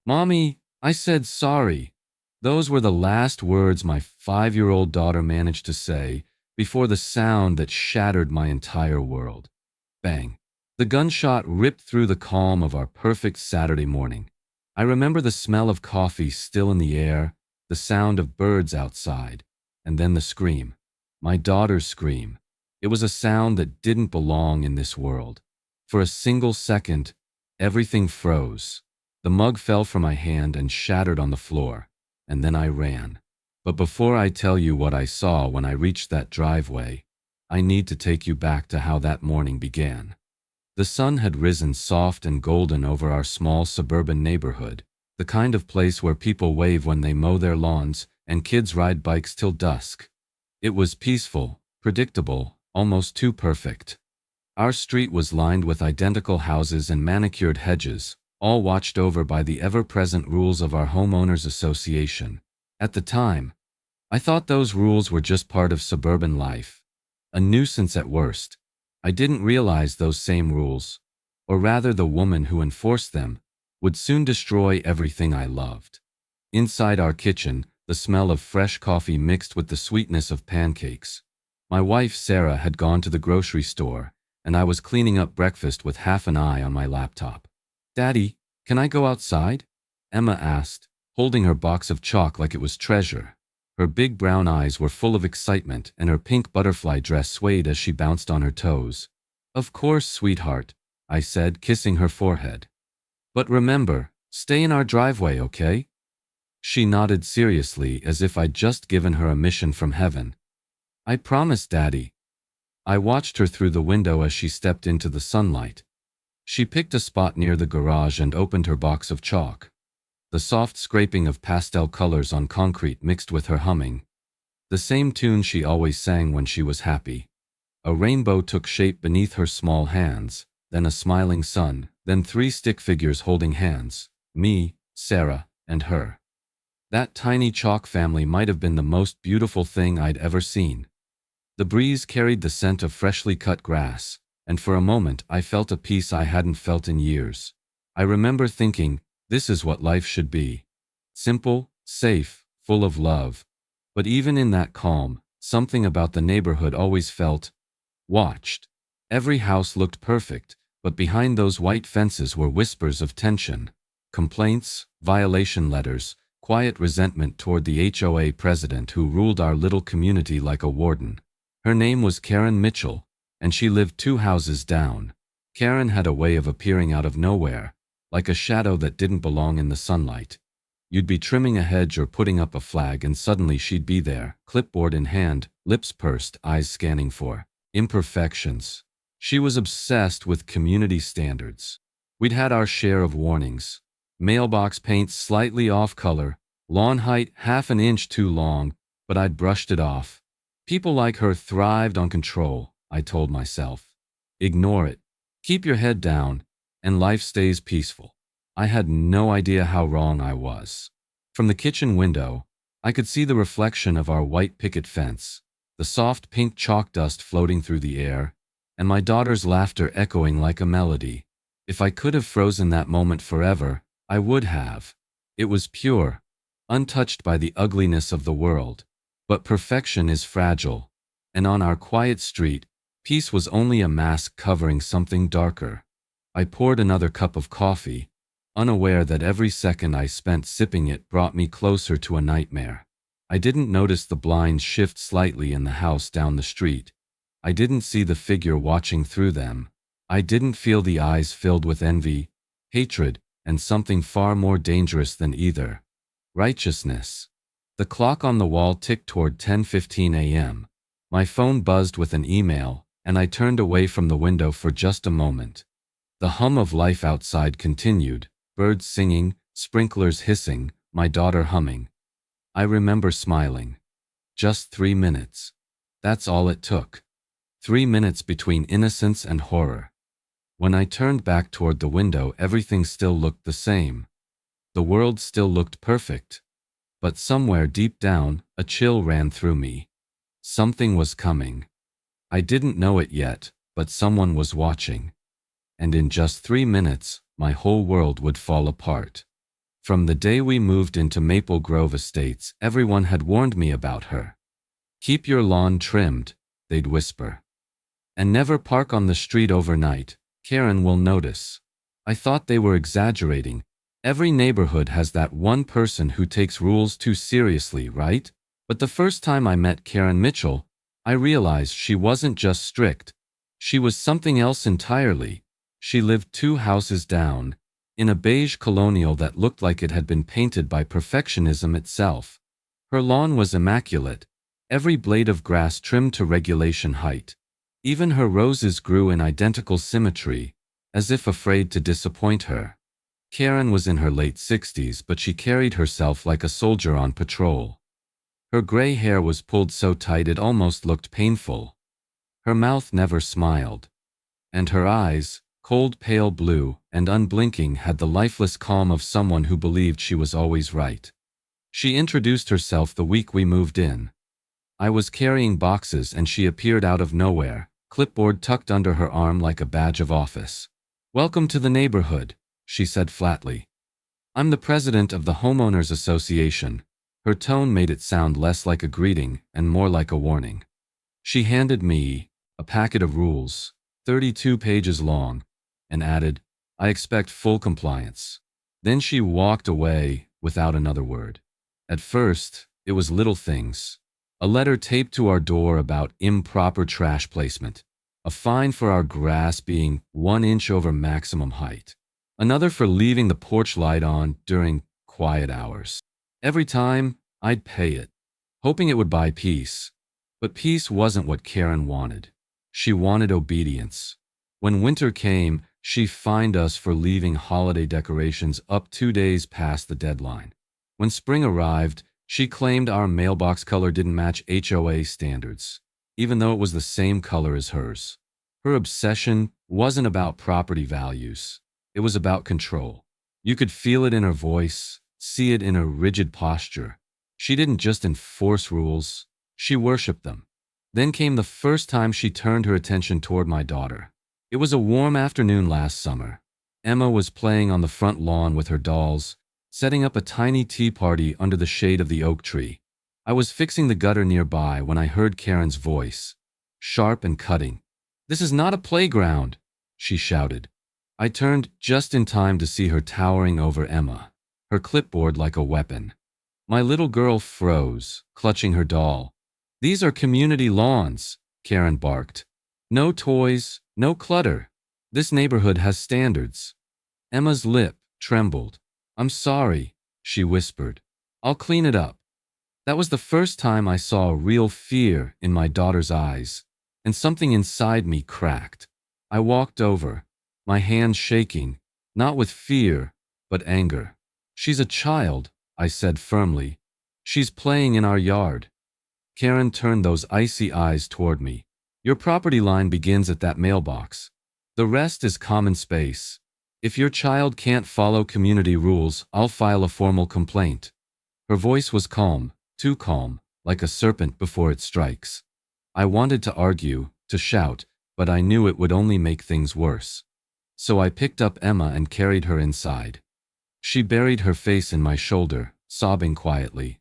Mommy, I said sorry. Those were the last words my 5-year-old daughter managed to say before the sound that shattered my entire world. Bang. The gunshot ripped through the calm of our perfect Saturday morning. I remember the smell of coffee still in the air, the sound of birds outside, and then the scream. My daughter's scream. It was a sound that didn't belong in this world. For a single second, everything froze. The mug fell from my hand and shattered on the floor, and then I ran. But before I tell you what I saw when I reached that driveway, I need to take you back to how that morning began. The sun had risen soft and golden over our small suburban neighborhood, the kind of place where people wave when they mow their lawns and kids ride bikes till dusk. It was peaceful, predictable, almost too perfect. Our street was lined with identical houses and manicured hedges, all watched over by the ever-present rules of our homeowners association. At the time, I thought those rules were just part of suburban life, a nuisance at worst. I didn't realize those same rules, or rather the woman who enforced them, would soon destroy everything I loved. Inside our kitchen, the smell of fresh coffee mixed with the sweetness of pancakes. My wife Sarah had gone to the grocery store, and I was cleaning up breakfast with half an eye on my laptop. "Daddy, can I go outside?" Emma asked, holding her box of chalk like it was treasure. Her big brown eyes were full of excitement and her pink butterfly dress swayed as she bounced on her toes. "Of course, sweetheart," I said, kissing her forehead. "But remember, stay in our driveway, okay?" She nodded seriously as if I'd just given her a mission from heaven. "I promise, Daddy." I watched her through the window as she stepped into the sunlight. She picked a spot near the garage and opened her box of chalk. The soft scraping of pastel colors on concrete mixed with her humming. The same tune she always sang when she was happy. A rainbow took shape beneath her small hands, then a smiling sun, then 3 stick figures holding hands, me, Sarah, and her. That tiny chalk family might have been the most beautiful thing I'd ever seen. The breeze carried the scent of freshly cut grass, and for a moment I felt a peace I hadn't felt in years. I remember thinking, this is what life should be. Simple, safe, full of love. But even in that calm, something about the neighborhood always felt watched. Every house looked perfect, but behind those white fences were whispers of tension. Complaints, violation letters, quiet resentment toward the HOA president who ruled our little community like a warden. Her name was Karen Mitchell, and she lived 2 houses down. Karen had a way of appearing out of nowhere, like a shadow that didn't belong in the sunlight. You'd be trimming a hedge or putting up a flag and suddenly she'd be there, clipboard in hand, lips pursed, eyes scanning for imperfections. She was obsessed with community standards. We'd had our share of warnings. Mailbox paint slightly off color, lawn height half an inch too long, but I'd brushed it off. People like her thrived on control, I told myself. Ignore it. Keep your head down, and life stays peaceful. I had no idea how wrong I was. From the kitchen window, I could see the reflection of our white picket fence, the soft pink chalk dust floating through the air, and my daughter's laughter echoing like a melody. If I could have frozen that moment forever, I would have. It was pure, untouched by the ugliness of the world. But perfection is fragile, and on our quiet street, peace was only a mask covering something darker. I poured another cup of coffee, unaware that every second I spent sipping it brought me closer to a nightmare. I didn't notice the blinds shift slightly in the house down the street. I didn't see the figure watching through them. I didn't feel the eyes filled with envy, hatred, and something far more dangerous than either: righteousness. The clock on the wall ticked toward 10:15 a.m. My phone buzzed with an email, and I turned away from the window for just a moment. The hum of life outside continued, birds singing, sprinklers hissing, my daughter humming. I remember smiling. Just 3 minutes. That's all it took. 3 minutes between innocence and horror. When I turned back toward the window, everything still looked the same. The world still looked perfect. But somewhere deep down, a chill ran through me. Something was coming. I didn't know it yet, but someone was watching. And in just 3 minutes, my whole world would fall apart. From the day we moved into Maple Grove Estates, everyone had warned me about her. Keep your lawn trimmed, they'd whisper. And never park on the street overnight, Karen will notice. I thought they were exaggerating. Every neighborhood has that one person who takes rules too seriously, right? But the first time I met Karen Mitchell, I realized she wasn't just strict. She was something else entirely. She lived 2 houses down, in a beige colonial that looked like it had been painted by perfectionism itself. Her lawn was immaculate, every blade of grass trimmed to regulation height. Even her roses grew in identical symmetry, as if afraid to disappoint her. Karen was in her late 60s, but she carried herself like a soldier on patrol. Her gray hair was pulled so tight it almost looked painful. Her mouth never smiled. And her eyes, cold pale blue and unblinking, had the lifeless calm of someone who believed she was always right. She introduced herself the week we moved in. I was carrying boxes and she appeared out of nowhere, clipboard tucked under her arm like a badge of office. "Welcome to the neighborhood," she said flatly. "I'm the president of the Homeowners Association." Her tone made it sound less like a greeting and more like a warning. She handed me a packet of rules, 32 pages long, and added, "I expect full compliance." Then she walked away without another word. At first, it was little things. A letter taped to our door about improper trash placement. A fine for our grass being 1 inch over maximum height. Another for leaving the porch light on during quiet hours. Every time, I'd pay it, hoping it would buy peace. But peace wasn't what Karen wanted. She wanted obedience. When winter came, she fined us for leaving holiday decorations up 2 days past the deadline. When spring arrived, she claimed our mailbox color didn't match HOA standards, even though it was the same color as hers. Her obsession wasn't about property values. It was about control. You could feel it in her voice, see it in her rigid posture. She didn't just enforce rules, she worshipped them. Then came the first time she turned her attention toward my daughter. It was a warm afternoon last summer. Emma was playing on the front lawn with her dolls, setting up a tiny tea party under the shade of the oak tree. I was fixing the gutter nearby when I heard Karen's voice, sharp and cutting. "This is not a playground," she shouted. I turned just in time to see her towering over Emma, her clipboard like a weapon. My little girl froze, clutching her doll. "These are community lawns," Karen barked. "No toys, no clutter. This neighborhood has standards." Emma's lip trembled. "I'm sorry," she whispered. "I'll clean it up." That was the first time I saw real fear in my daughter's eyes, and something inside me cracked. I walked over, my hands shaking, not with fear, but anger. "She's a child," I said firmly. "She's playing in our yard." Karen turned those icy eyes toward me. "Your property line begins at that mailbox. The rest is common space. If your child can't follow community rules, I'll file a formal complaint." Her voice was calm, too calm, like a serpent before it strikes. I wanted to argue, to shout, but I knew it would only make things worse. So I picked up Emma and carried her inside. She buried her face in my shoulder, sobbing quietly.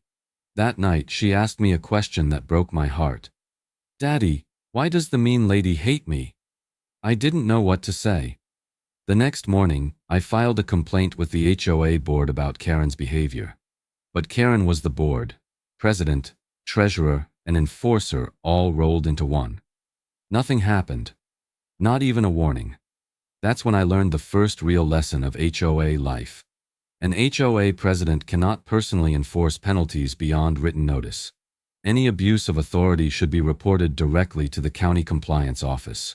That night, she asked me a question that broke my heart. "Daddy, why does the mean lady hate me?" I didn't know what to say. The next morning, I filed a complaint with the HOA board about Karen's behavior. But Karen was the board, president, treasurer, and enforcer all rolled into one. Nothing happened. Not even a warning. That's when I learned the first real lesson of HOA life. An HOA president cannot personally enforce penalties beyond written notice. Any abuse of authority should be reported directly to the county compliance office.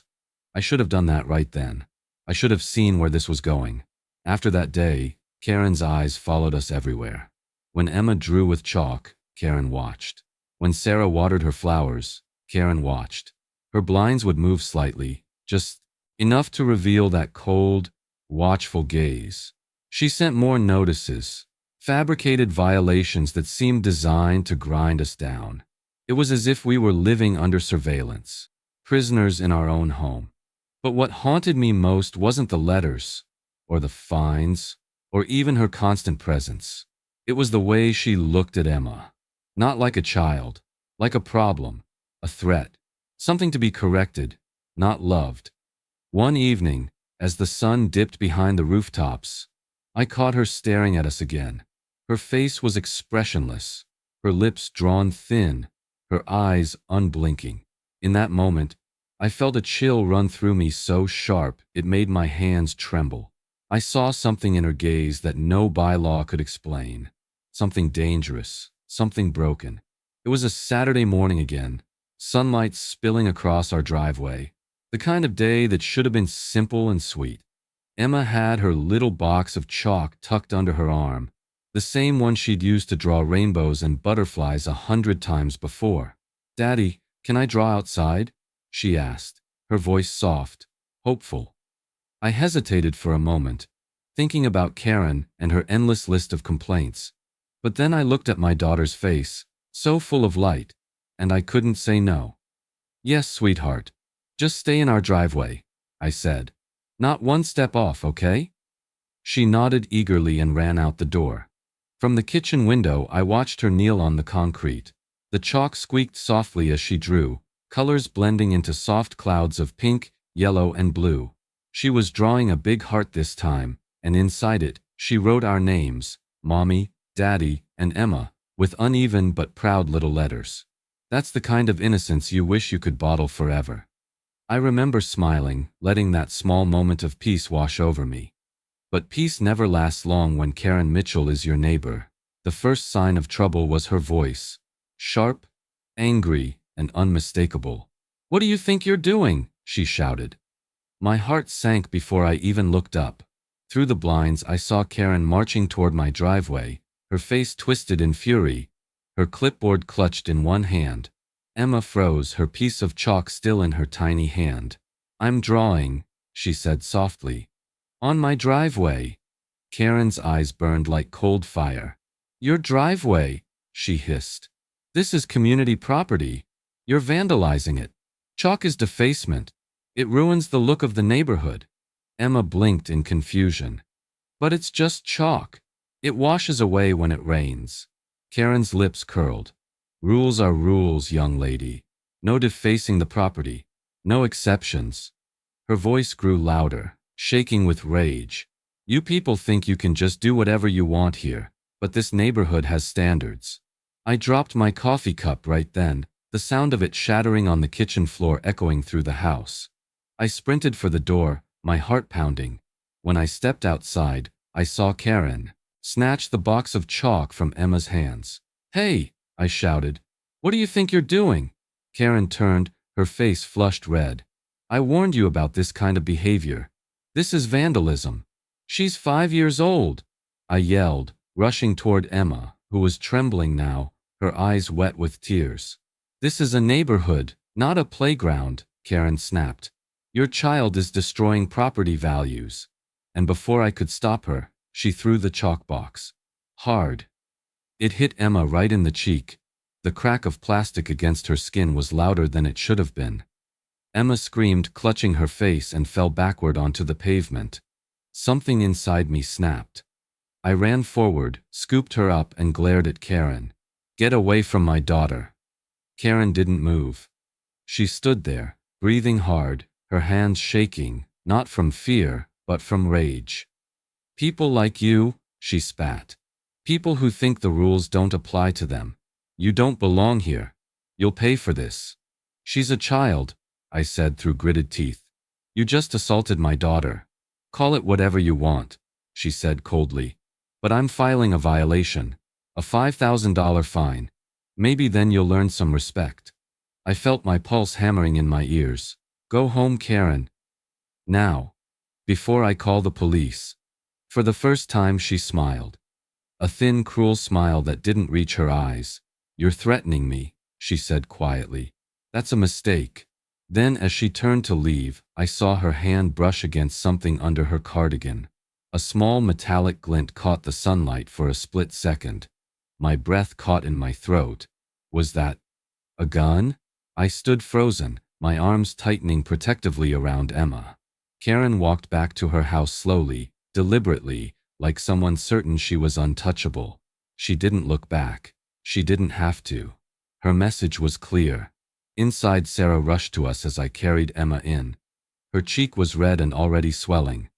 I should have done that right then. I should have seen where this was going. After that day, Karen's eyes followed us everywhere. When Emma drew with chalk, Karen watched. When Sarah watered her flowers, Karen watched. Her blinds would move slightly, just enough to reveal that cold, watchful gaze. She sent more notices, fabricated violations that seemed designed to grind us down. It was as if we were living under surveillance, prisoners in our own home. But what haunted me most wasn't the letters or the fines or even her constant presence. It was the way she looked at Emma. Not like a child, like a problem, a threat, something to be corrected, not loved. One evening, as the sun dipped behind the rooftops, I caught her staring at us again. Her face was expressionless, her lips drawn thin, her eyes unblinking. In that moment, I felt a chill run through me so sharp it made my hands tremble. I saw something in her gaze that no bylaw could explain. Something dangerous, something broken. It was a Saturday morning again, sunlight spilling across our driveway. The kind of day that should have been simple and sweet. Emma had her little box of chalk tucked under her arm, the same one she'd used to draw rainbows and butterflies 100 times before. "Daddy, can I draw outside?" she asked, her voice soft, hopeful. I hesitated for a moment, thinking about Karen and her endless list of complaints. But then I looked at my daughter's face, so full of light, and I couldn't say no. "Yes, sweetheart. Just stay in our driveway," I said. "Not one step off, okay?" She nodded eagerly and ran out the door. From the kitchen window, I watched her kneel on the concrete. The chalk squeaked softly as she drew, colors blending into soft clouds of pink, yellow, and blue. She was drawing a big heart this time, and inside it, she wrote our names, Mommy, Daddy, and Emma, with uneven but proud little letters. That's the kind of innocence you wish you could bottle forever. I remember smiling, letting that small moment of peace wash over me. But peace never lasts long when Karen Mitchell is your neighbor. The first sign of trouble was her voice. Sharp, angry, and unmistakable. "What do you think you're doing?" she shouted. My heart sank before I even looked up. Through the blinds, I saw Karen marching toward my driveway, her face twisted in fury, her clipboard clutched in one hand. Emma froze, her piece of chalk still in her tiny hand. "I'm drawing," she said softly. "On my driveway." Karen's eyes burned like cold fire. "Your driveway," she hissed. "This is community property. You're vandalizing it. Chalk is defacement. It ruins the look of the neighborhood." Emma blinked in confusion. "But it's just chalk. It washes away when it rains." Karen's lips curled. "Rules are rules, young lady. No defacing the property. No exceptions." Her voice grew louder, shaking with rage. "You people think you can just do whatever you want here, but this neighborhood has standards." I dropped my coffee cup right then, the sound of it shattering on the kitchen floor echoing through the house. I sprinted for the door, my heart pounding. When I stepped outside, I saw Karen snatch the box of chalk from Emma's hands. "Hey!" I shouted. "What do you think you're doing?" Karen turned, her face flushed red. "I warned you about this kind of behavior. This is vandalism." "She's 5 years old," I yelled, rushing toward Emma, who was trembling now, her eyes wet with tears. "This is a neighborhood, not a playground," Karen snapped. "Your child is destroying property values." And before I could stop her, she threw the chalk box. Hard. It hit Emma right in the cheek. The crack of plastic against her skin was louder than it should have been. Emma screamed, clutching her face, and fell backward onto the pavement. Something inside me snapped. I ran forward, scooped her up, and glared at Karen. "Get away from my daughter." Karen didn't move. She stood there, breathing hard, her hands shaking, not from fear, but from rage. "People like you," she spat. "People who think the rules don't apply to them. You don't belong here. You'll pay for this." "She's a child," I said through gritted teeth. "You just assaulted my daughter. Call it whatever you want," she said coldly. "But I'm filing a violation. A $5,000 fine. Maybe then you'll learn some respect." I felt my pulse hammering in my ears. "Go home, Karen. Now. Before I call the police." For the first time she smiled. A thin, cruel smile that didn't reach her eyes. "You're threatening me," she said quietly. "That's a mistake." Then as she turned to leave, I saw her hand brush against something under her cardigan. A small metallic glint caught the sunlight for a split second. My breath caught in my throat. Was that a gun? I stood frozen, my arms tightening protectively around Emma. Karen walked back to her house slowly, deliberately, like someone certain she was untouchable. She didn't look back. She didn't have to. Her message was clear. Inside, Sarah rushed to us as I carried Emma in. Her cheek was red and already swelling.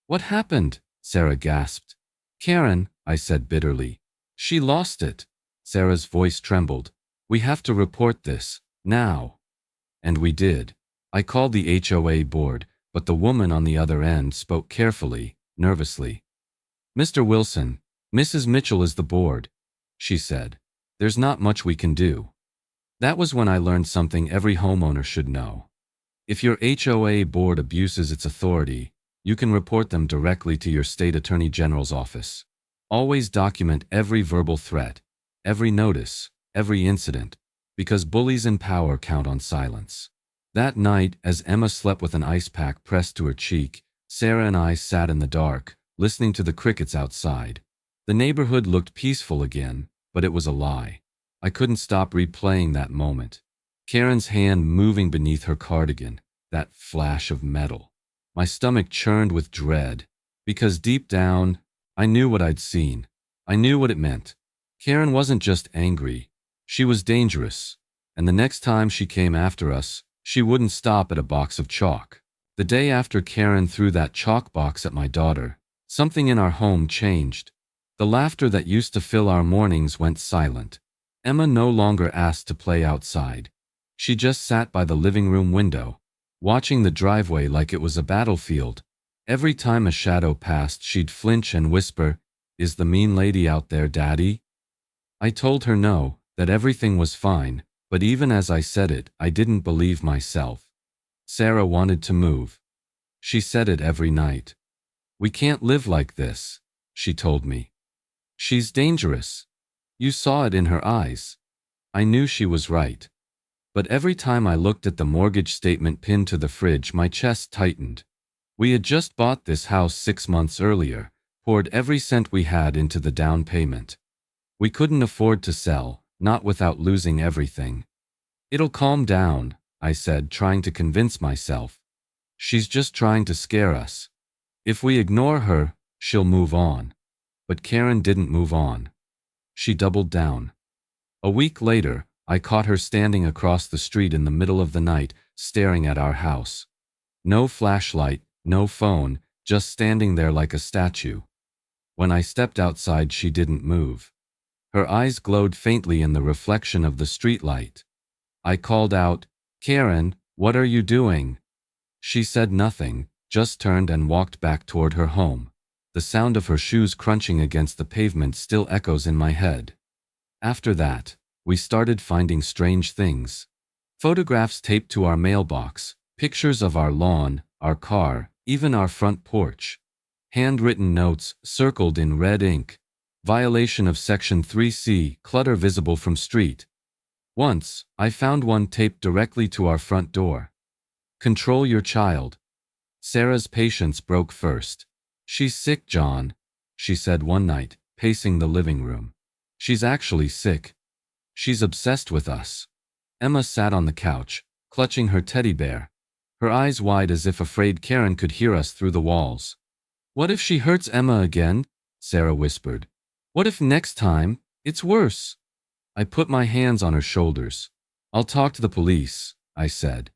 "What happened?" Sarah gasped. "Karen," I said bitterly. "She lost it." Sarah's voice trembled. "We have to report this, now." And we did. I called the HOA board, but the woman on the other end spoke carefully, nervously. "Mr. Wilson, Mrs. Mitchell is the board," she said. "There's not much we can do." That was when I learned something every homeowner should know. If your HOA board abuses its authority, you can report them directly to your state attorney general's office. Always document every verbal threat, every notice, every incident, because bullies in power count on silence. That night, as Emma slept with an ice pack pressed to her cheek, Sarah and I sat in the dark, listening to the crickets outside. The neighborhood looked peaceful again, but it was a lie. I couldn't stop replaying that moment. Karen's hand moving beneath her cardigan, that flash of metal. My stomach churned with dread, because deep down, I knew what I'd seen. I knew what it meant. Karen wasn't just angry. She was dangerous. And the next time she came after us, she wouldn't stop at a box of chalk. The day after Karen threw that chalk box at my daughter, something in our home changed. The laughter that used to fill our mornings went silent. Emma no longer asked to play outside. She just sat by the living room window, watching the driveway like it was a battlefield. Every time a shadow passed, she'd flinch and whisper, "Is the mean lady out there, Daddy?" I told her no, that everything was fine, but even as I said it, I didn't believe myself. Sarah wanted to move. She said it every night. "We can't live like this," she told me. "She's dangerous." You saw it in her eyes. I knew she was right. But every time I looked at the mortgage statement pinned to the fridge, my chest tightened. We had just bought this house 6 months earlier, poured every cent we had into the down payment. We couldn't afford to sell, not without losing everything. "It'll calm down," I said, trying to convince myself. "She's just trying to scare us. If we ignore her, she'll move on." But Karen didn't move on. She doubled down. A week later, I caught her standing across the street in the middle of the night, staring at our house. No flashlight, no phone, just standing there like a statue. When I stepped outside, she didn't move. Her eyes glowed faintly in the reflection of the streetlight. I called out, "Karen, what are you doing?" She said nothing, just turned and walked back toward her home. The sound of her shoes crunching against the pavement still echoes in my head. After that, we started finding strange things. Photographs taped to our mailbox, pictures of our lawn, our car, even our front porch. Handwritten notes circled in red ink. Violation of Section 3C, clutter visible from street. Once, I found one taped directly to our front door. "Control your child." Sarah's patience broke first. "She's sick, John," she said one night, pacing the living room. "She's actually sick. She's obsessed with us." Emma sat on the couch, clutching her teddy bear, her eyes wide as if afraid Karen could hear us through the walls. "What if she hurts Emma again?" Sarah whispered. "What if next time, it's worse?" I put my hands on her shoulders. "I'll talk to the police," I said.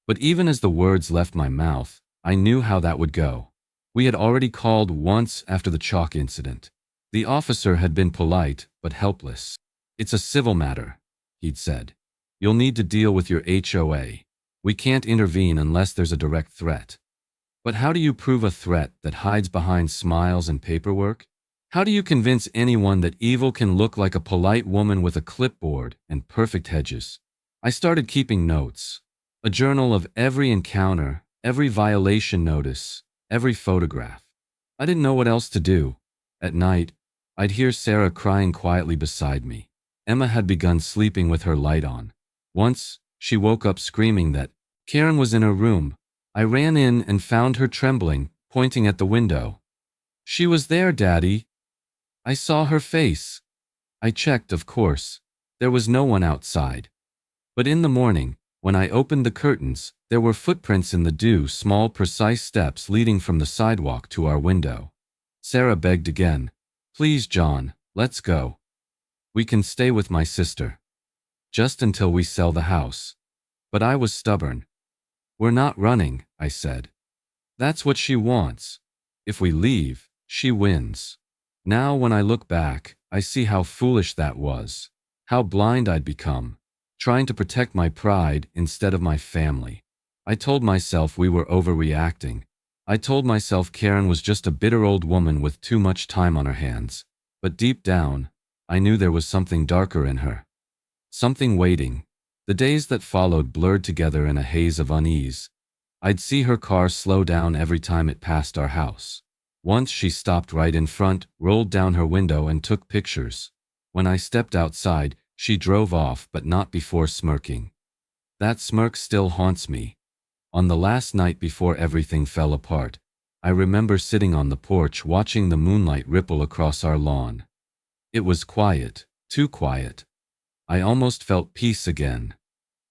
But even as the words left my mouth, I knew how that would go. We had already called once after the chalk incident. The officer had been polite, but helpless. "It's a civil matter," he'd said. "You'll need to deal with your HOA. We can't intervene unless there's a direct threat." But how do you prove a threat that hides behind smiles and paperwork? How do you convince anyone that evil can look like a polite woman with a clipboard and perfect hedges? I started keeping notes. A journal of every encounter, every violation notice, every photograph. I didn't know what else to do. At night, I'd hear Sarah crying quietly beside me. Emma had begun sleeping with her light on. Once, she woke up screaming that Karen was in her room. I ran in and found her trembling, pointing at the window. "She was there, Daddy. I saw her face." I checked, of course. There was no one outside. But in the morning, when I opened the curtains, there were footprints in the dew, small, precise steps leading from the sidewalk to our window. Sarah begged again. Please, John, let's go. We can stay with my sister. Just until we sell the house. But I was stubborn. We're not running, I said. That's what she wants. If we leave, she wins. Now when I look back, I see how foolish that was. How blind I'd become. Trying to protect my pride instead of my family. I told myself we were overreacting. I told myself Karen was just a bitter old woman with too much time on her hands. But deep down, I knew there was something darker in her. Something waiting. The days that followed blurred together in a haze of unease. I'd see her car slow down every time it passed our house. Once she stopped right in front, rolled down her window and took pictures. When I stepped outside, she drove off, but not before smirking. That smirk still haunts me. On the last night before everything fell apart, I remember sitting on the porch watching the moonlight ripple across our lawn. It was quiet, too quiet. I almost felt peace again.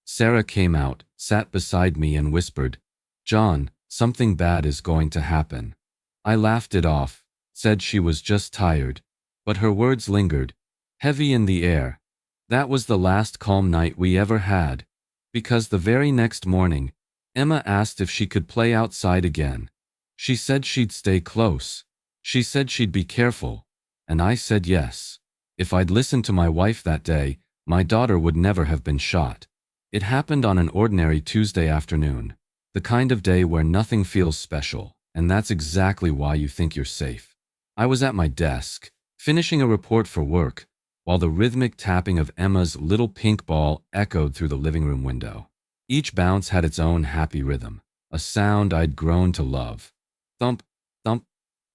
Sarah came out, sat beside me and whispered, "John, something bad is going to happen." I laughed it off, said she was just tired, but her words lingered, heavy in the air. That was the last calm night we ever had, because the very next morning, Emma asked if she could play outside again. She said she'd stay close. She said she'd be careful, and I said yes. If I'd listened to my wife that day, my daughter would never have been shot. It happened on an ordinary Tuesday afternoon, the kind of day where nothing feels special, and that's exactly why you think you're safe. I was at my desk, finishing a report for work, while the rhythmic tapping of Emma's little pink ball echoed through the living room window. Each bounce had its own happy rhythm, a sound I'd grown to love. Thump, thump,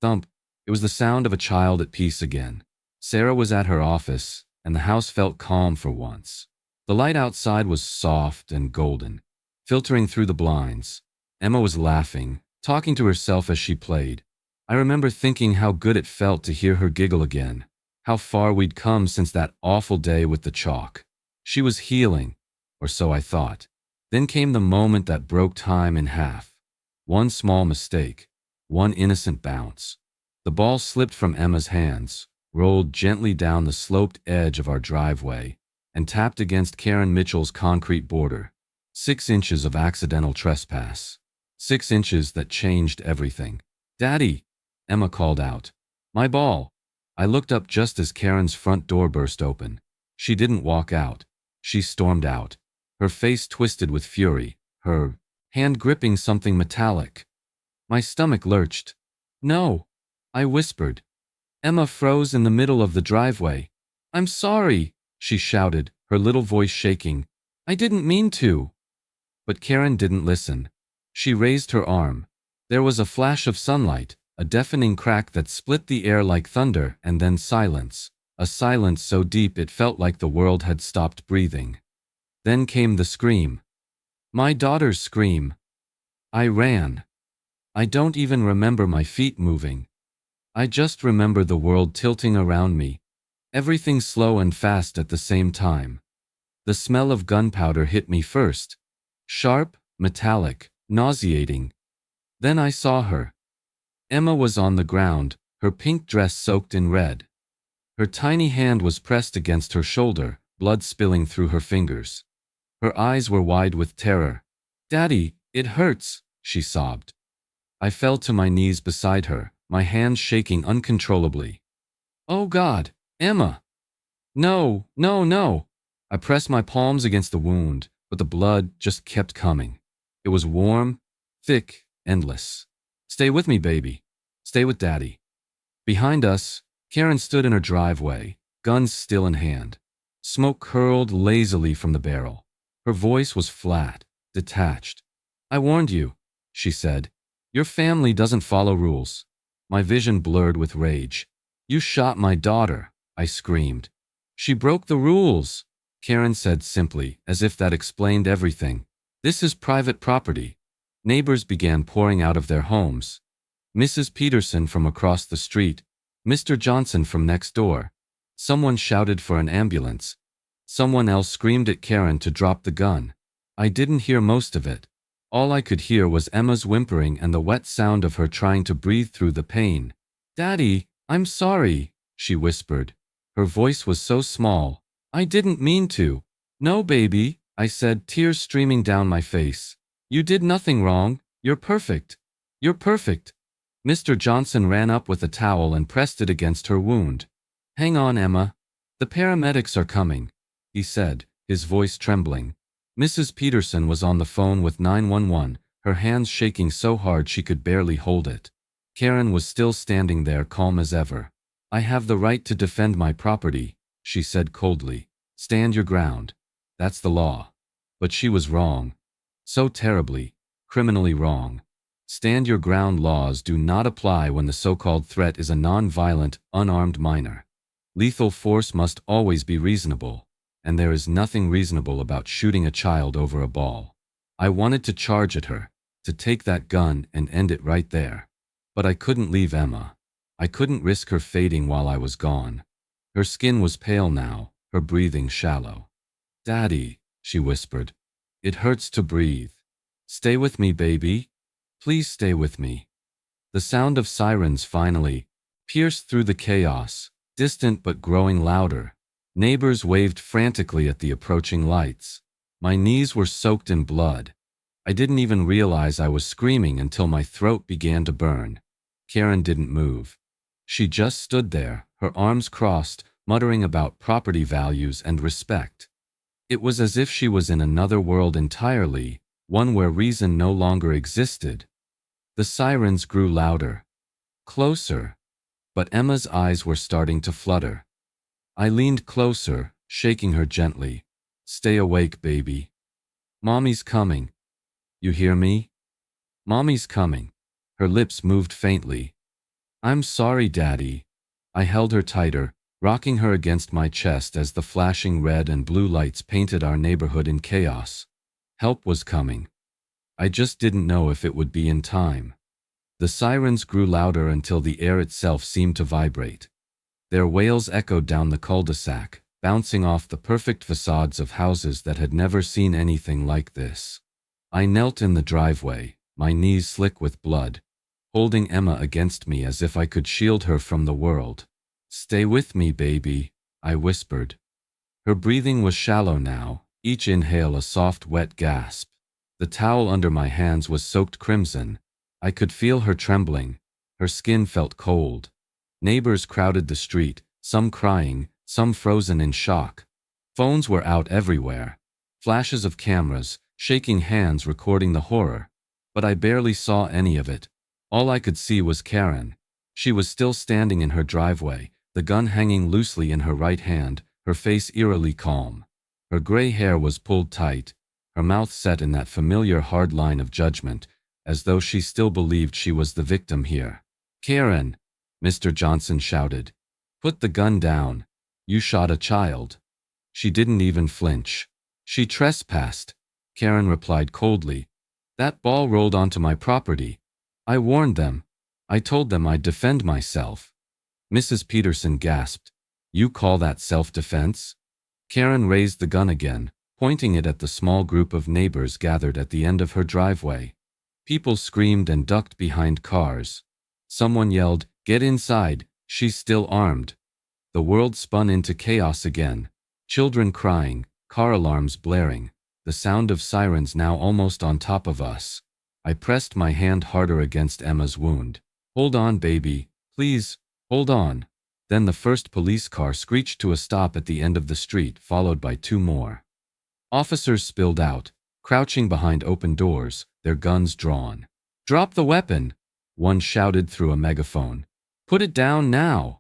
thump. It was the sound of a child at peace again. Sarah was at her office, and the house felt calm for once. The light outside was soft and golden, filtering through the blinds. Emma was laughing, talking to herself as she played. I remember thinking how good it felt to hear her giggle again, how far we'd come since that awful day with the chalk. She was healing, or so I thought. Then came the moment that broke time in half. One small mistake, one innocent bounce. The ball slipped from Emma's hands, rolled gently down the sloped edge of our driveway, and tapped against Karen Mitchell's concrete border. 6 inches of accidental trespass. 6 inches that changed everything. "Daddy!" Emma called out. "My ball!" I looked up just as Karen's front door burst open. She didn't walk out. She stormed out, her face twisted with fury, her hand gripping something metallic. My stomach lurched. "No!" I whispered. Emma froze in the middle of the driveway. "I'm sorry!" she shouted, her little voice shaking. "I didn't mean to." But Karen didn't listen. She raised her arm. There was a flash of sunlight, a deafening crack that split the air like thunder, and then silence. A silence so deep it felt like the world had stopped breathing. Then came the scream. My daughter's scream. I ran. I don't even remember my feet moving. I just remember the world tilting around me, everything slow and fast at the same time. The smell of gunpowder hit me first. Sharp, metallic, nauseating. Then I saw her. Emma was on the ground, her pink dress soaked in red. Her tiny hand was pressed against her shoulder, blood spilling through her fingers. Her eyes were wide with terror. "Daddy, it hurts," she sobbed. I fell to my knees beside her, my hands shaking uncontrollably. "Oh God, Emma!" "No, no, no!" I pressed my palms against the wound, but the blood just kept coming. It was warm, thick, endless. "Stay with me, baby. Stay with Daddy." Behind us, Karen stood in her driveway, guns still in hand. Smoke curled lazily from the barrel. Her voice was flat, detached. "I warned you," she said. "Your family doesn't follow rules." My vision blurred with rage. "You shot my daughter," I screamed. "She broke the rules," Karen said simply, as if that explained everything. "This is private property." Neighbors began pouring out of their homes. Mrs. Peterson from across the street, Mr. Johnson from next door. Someone shouted for an ambulance. Someone else screamed at Karen to drop the gun. I didn't hear most of it. All I could hear was Emma's whimpering and the wet sound of her trying to breathe through the pain. Daddy, I'm sorry, she whispered. Her voice was so small. I didn't mean to. No, baby, I said, tears streaming down my face. You did nothing wrong. You're perfect. You're perfect. Mr. Johnson ran up with a towel and pressed it against her wound. Hang on, Emma. The paramedics are coming, he said, his voice trembling. Mrs. Peterson was on the phone with 911, her hands shaking so hard she could barely hold it. Karen was still standing there calm as ever. I have the right to defend my property, she said coldly. Stand your ground. That's the law. But she was wrong. So terribly, criminally wrong. Stand your ground laws do not apply when the so-called threat is a non-violent, unarmed minor. Lethal force must always be reasonable, and there is nothing reasonable about shooting a child over a ball. I wanted to charge at her, to take that gun and end it right there. But I couldn't leave Emma. I couldn't risk her fading while I was gone. Her skin was pale now, her breathing shallow. Daddy, she whispered. It hurts to breathe. Stay with me, baby. Please stay with me. The sound of sirens finally pierced through the chaos, distant but growing louder. Neighbors waved frantically at the approaching lights. My knees were soaked in blood. I didn't even realize I was screaming until my throat began to burn. Karen didn't move. She just stood there, her arms crossed, muttering about property values and respect. It was as if she was in another world entirely, one where reason no longer existed. The sirens grew louder, closer, but Emma's eyes were starting to flutter. I leaned closer, shaking her gently. Stay awake, baby. Mommy's coming. You hear me? Mommy's coming. Her lips moved faintly. I'm sorry, Daddy. I held her tighter, rocking her against my chest as the flashing red and blue lights painted our neighborhood in chaos. Help was coming. I just didn't know if it would be in time. The sirens grew louder until the air itself seemed to vibrate. Their wails echoed down the cul-de-sac, bouncing off the perfect facades of houses that had never seen anything like this. I knelt in the driveway, my knees slick with blood, holding Emma against me as if I could shield her from the world. Stay with me, baby, I whispered. Her breathing was shallow now, each inhale a soft, wet gasp. The towel under my hands was soaked crimson. I could feel her trembling. Her skin felt cold. Neighbors crowded the street, some crying, some frozen in shock. Phones were out everywhere. Flashes of cameras, shaking hands recording the horror. But I barely saw any of it. All I could see was Karen. She was still standing in her driveway, the gun hanging loosely in her right hand, her face eerily calm. Her gray hair was pulled tight, her mouth set in that familiar hard line of judgment, as though she still believed she was the victim here. Karen, Mr. Johnson shouted. Put the gun down. You shot a child. She didn't even flinch. She trespassed, Karen replied coldly. That ball rolled onto my property. I warned them. I told them I'd defend myself. Mrs. Peterson gasped. You call that self-defense? Karen raised the gun again, pointing it at the small group of neighbors gathered at the end of her driveway. People screamed and ducked behind cars. Someone yelled, "Get inside, she's still armed." The world spun into chaos again. Children crying, car alarms blaring, the sound of sirens now almost on top of us. I pressed my hand harder against Emma's wound. Hold on, baby. Please, hold on. Then the first police car screeched to a stop at the end of the street, followed by two more. Officers spilled out, crouching behind open doors, their guns drawn. Drop the weapon, one shouted through a megaphone. Put it down now.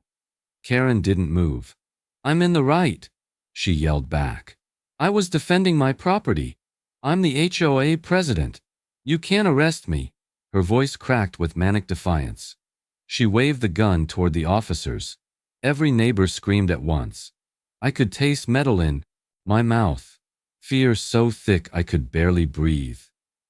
Karen didn't move. I'm in the right, she yelled back. I was defending my property. I'm the HOA president. You can't arrest me. Her voice cracked with manic defiance. She waved the gun toward the officers. Every neighbor screamed at once. I could taste metal in my mouth. Fear so thick I could barely breathe.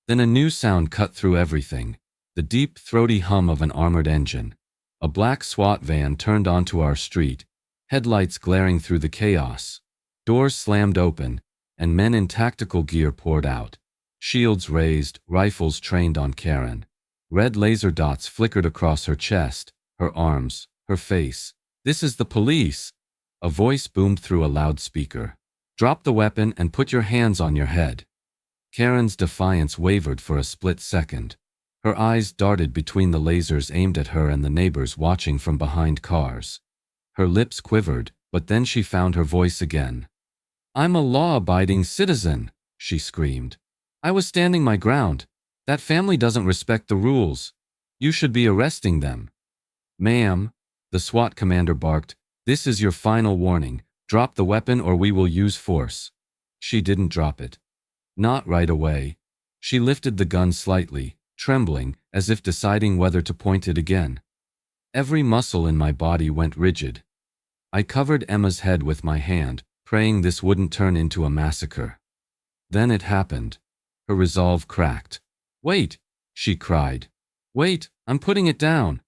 Then a new sound cut through everything. The deep, throaty hum of an armored engine. A black SWAT van turned onto our street, headlights glaring through the chaos. Doors slammed open, and men in tactical gear poured out. Shields raised, rifles trained on Karen. Red laser dots flickered across her chest, her arms, her face. "This is the police." A voice boomed through a loudspeaker. "Drop the weapon and put your hands on your head." Karen's defiance wavered for a split second. Her eyes darted between the lasers aimed at her and the neighbors watching from behind cars. Her lips quivered, but then she found her voice again. "I'm a law-abiding citizen," she screamed. "I was standing my ground. That family doesn't respect the rules. You should be arresting them." "Ma'am," the SWAT commander barked, "this is your final warning. Drop the weapon or we will use force." She didn't drop it. Not right away. She lifted the gun slightly, trembling, as if deciding whether to point it again. Every muscle in my body went rigid. I covered Emma's head with my hand, praying this wouldn't turn into a massacre. Then it happened. Her resolve cracked. "Wait!" she cried. "Wait, I'm putting it down."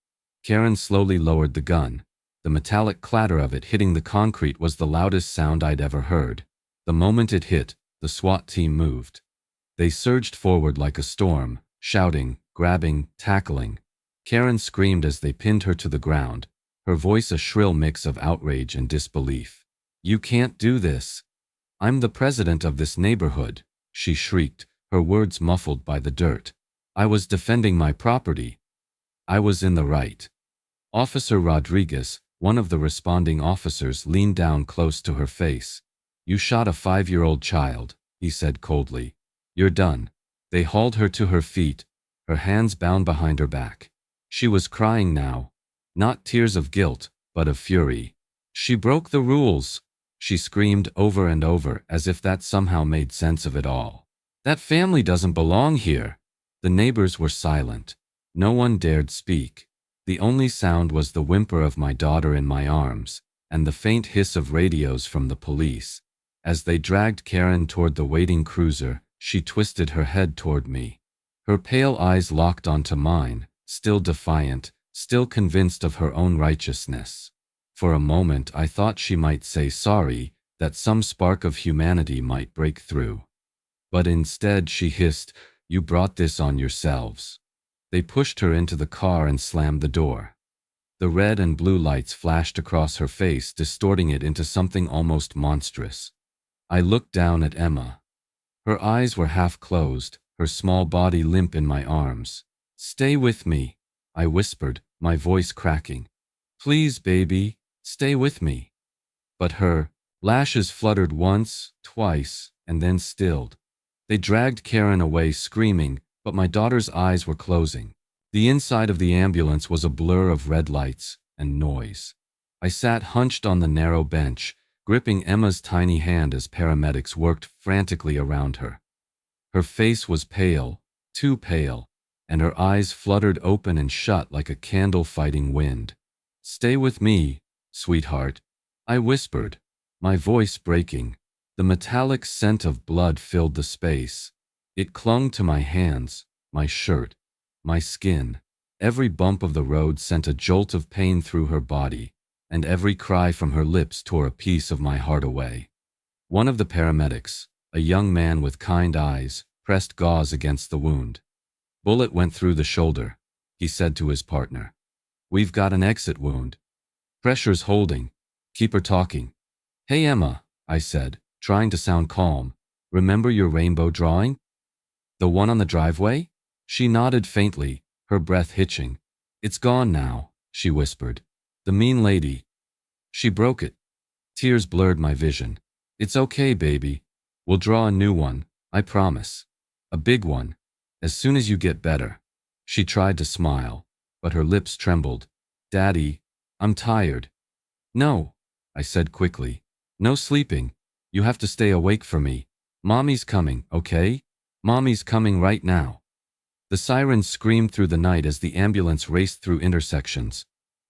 Karen slowly lowered the gun. The metallic clatter of it hitting the concrete was the loudest sound I'd ever heard. The moment it hit, the SWAT team moved. They surged forward like a storm, shouting, grabbing, tackling. Karen screamed as they pinned her to the ground, her voice a shrill mix of outrage and disbelief. "You can't do this. I'm the president of this neighborhood," she shrieked, her words muffled by the dirt. "I was defending my property. I was in the right." Officer Rodriguez, one of the responding officers, leaned down close to her face. "You shot a 5-year-old child," he said coldly. "You're done." They hauled her to her feet, her hands bound behind her back. She was crying now, not tears of guilt, but of fury. "She broke the rules," she screamed over and over, as if that somehow made sense of it all. "That family doesn't belong here." The neighbors were silent. No one dared speak. The only sound was the whimper of my daughter in my arms, and the faint hiss of radios from the police. As they dragged Karen toward the waiting cruiser, she twisted her head toward me. Her pale eyes locked onto mine, still defiant, still convinced of her own righteousness. For a moment I thought she might say sorry, that some spark of humanity might break through. But instead she hissed, "You brought this on yourselves." They pushed her into the car and slammed the door. The red and blue lights flashed across her face, distorting it into something almost monstrous. I looked down at Emma. Her eyes were half closed, her small body limp in my arms. "Stay with me," I whispered, my voice cracking. "Please, baby, stay with me." But her lashes fluttered once, twice, and then stilled. They dragged Karen away screaming, but my daughter's eyes were closing. The inside of the ambulance was a blur of red lights and noise. I sat hunched on the narrow bench, gripping Emma's tiny hand as paramedics worked frantically around her. Her face was pale, too pale, and her eyes fluttered open and shut like a candle fighting wind. "Stay with me, sweetheart," I whispered, my voice breaking. The metallic scent of blood filled the space. It clung to my hands, my shirt, my skin. Every bump of the road sent a jolt of pain through her body, and every cry from her lips tore a piece of my heart away. One of the paramedics, a young man with kind eyes, pressed gauze against the wound. "Bullet went through the shoulder," he said to his partner. "We've got an exit wound. Pressure's holding. Keep her talking." "Hey Emma," I said, trying to sound calm. "Remember your rainbow drawing? The one on the driveway?" She nodded faintly, her breath hitching. "It's gone now," she whispered. "The mean lady. She broke it." Tears blurred my vision. "It's okay, baby. We'll draw a new one, I promise. A big one. As soon as you get better." She tried to smile, but her lips trembled. "Daddy, I'm tired." "No," I said quickly. "No sleeping. You have to stay awake for me. Mommy's coming, okay? Mommy's coming right now." The sirens screamed through the night as the ambulance raced through intersections.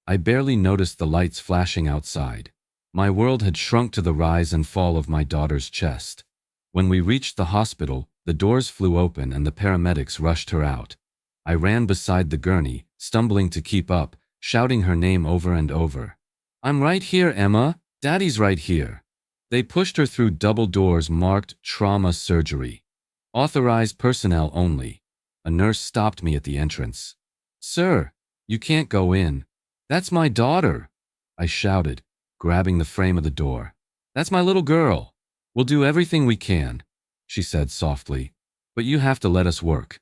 I barely noticed the lights flashing outside. My world had shrunk to the rise and fall of my daughter's chest. When we reached the hospital, the doors flew open and the paramedics rushed her out. I ran beside the gurney, stumbling to keep up, shouting her name over and over. "I'm right here, Emma. Daddy's right here." They pushed her through double doors marked trauma surgery. "Authorized personnel only." A nurse stopped me at the entrance. "Sir, you can't go in." That's my daughter, I shouted, grabbing the frame of the door. That's my little girl. We'll do everything we can, she said softly, but you have to let us work.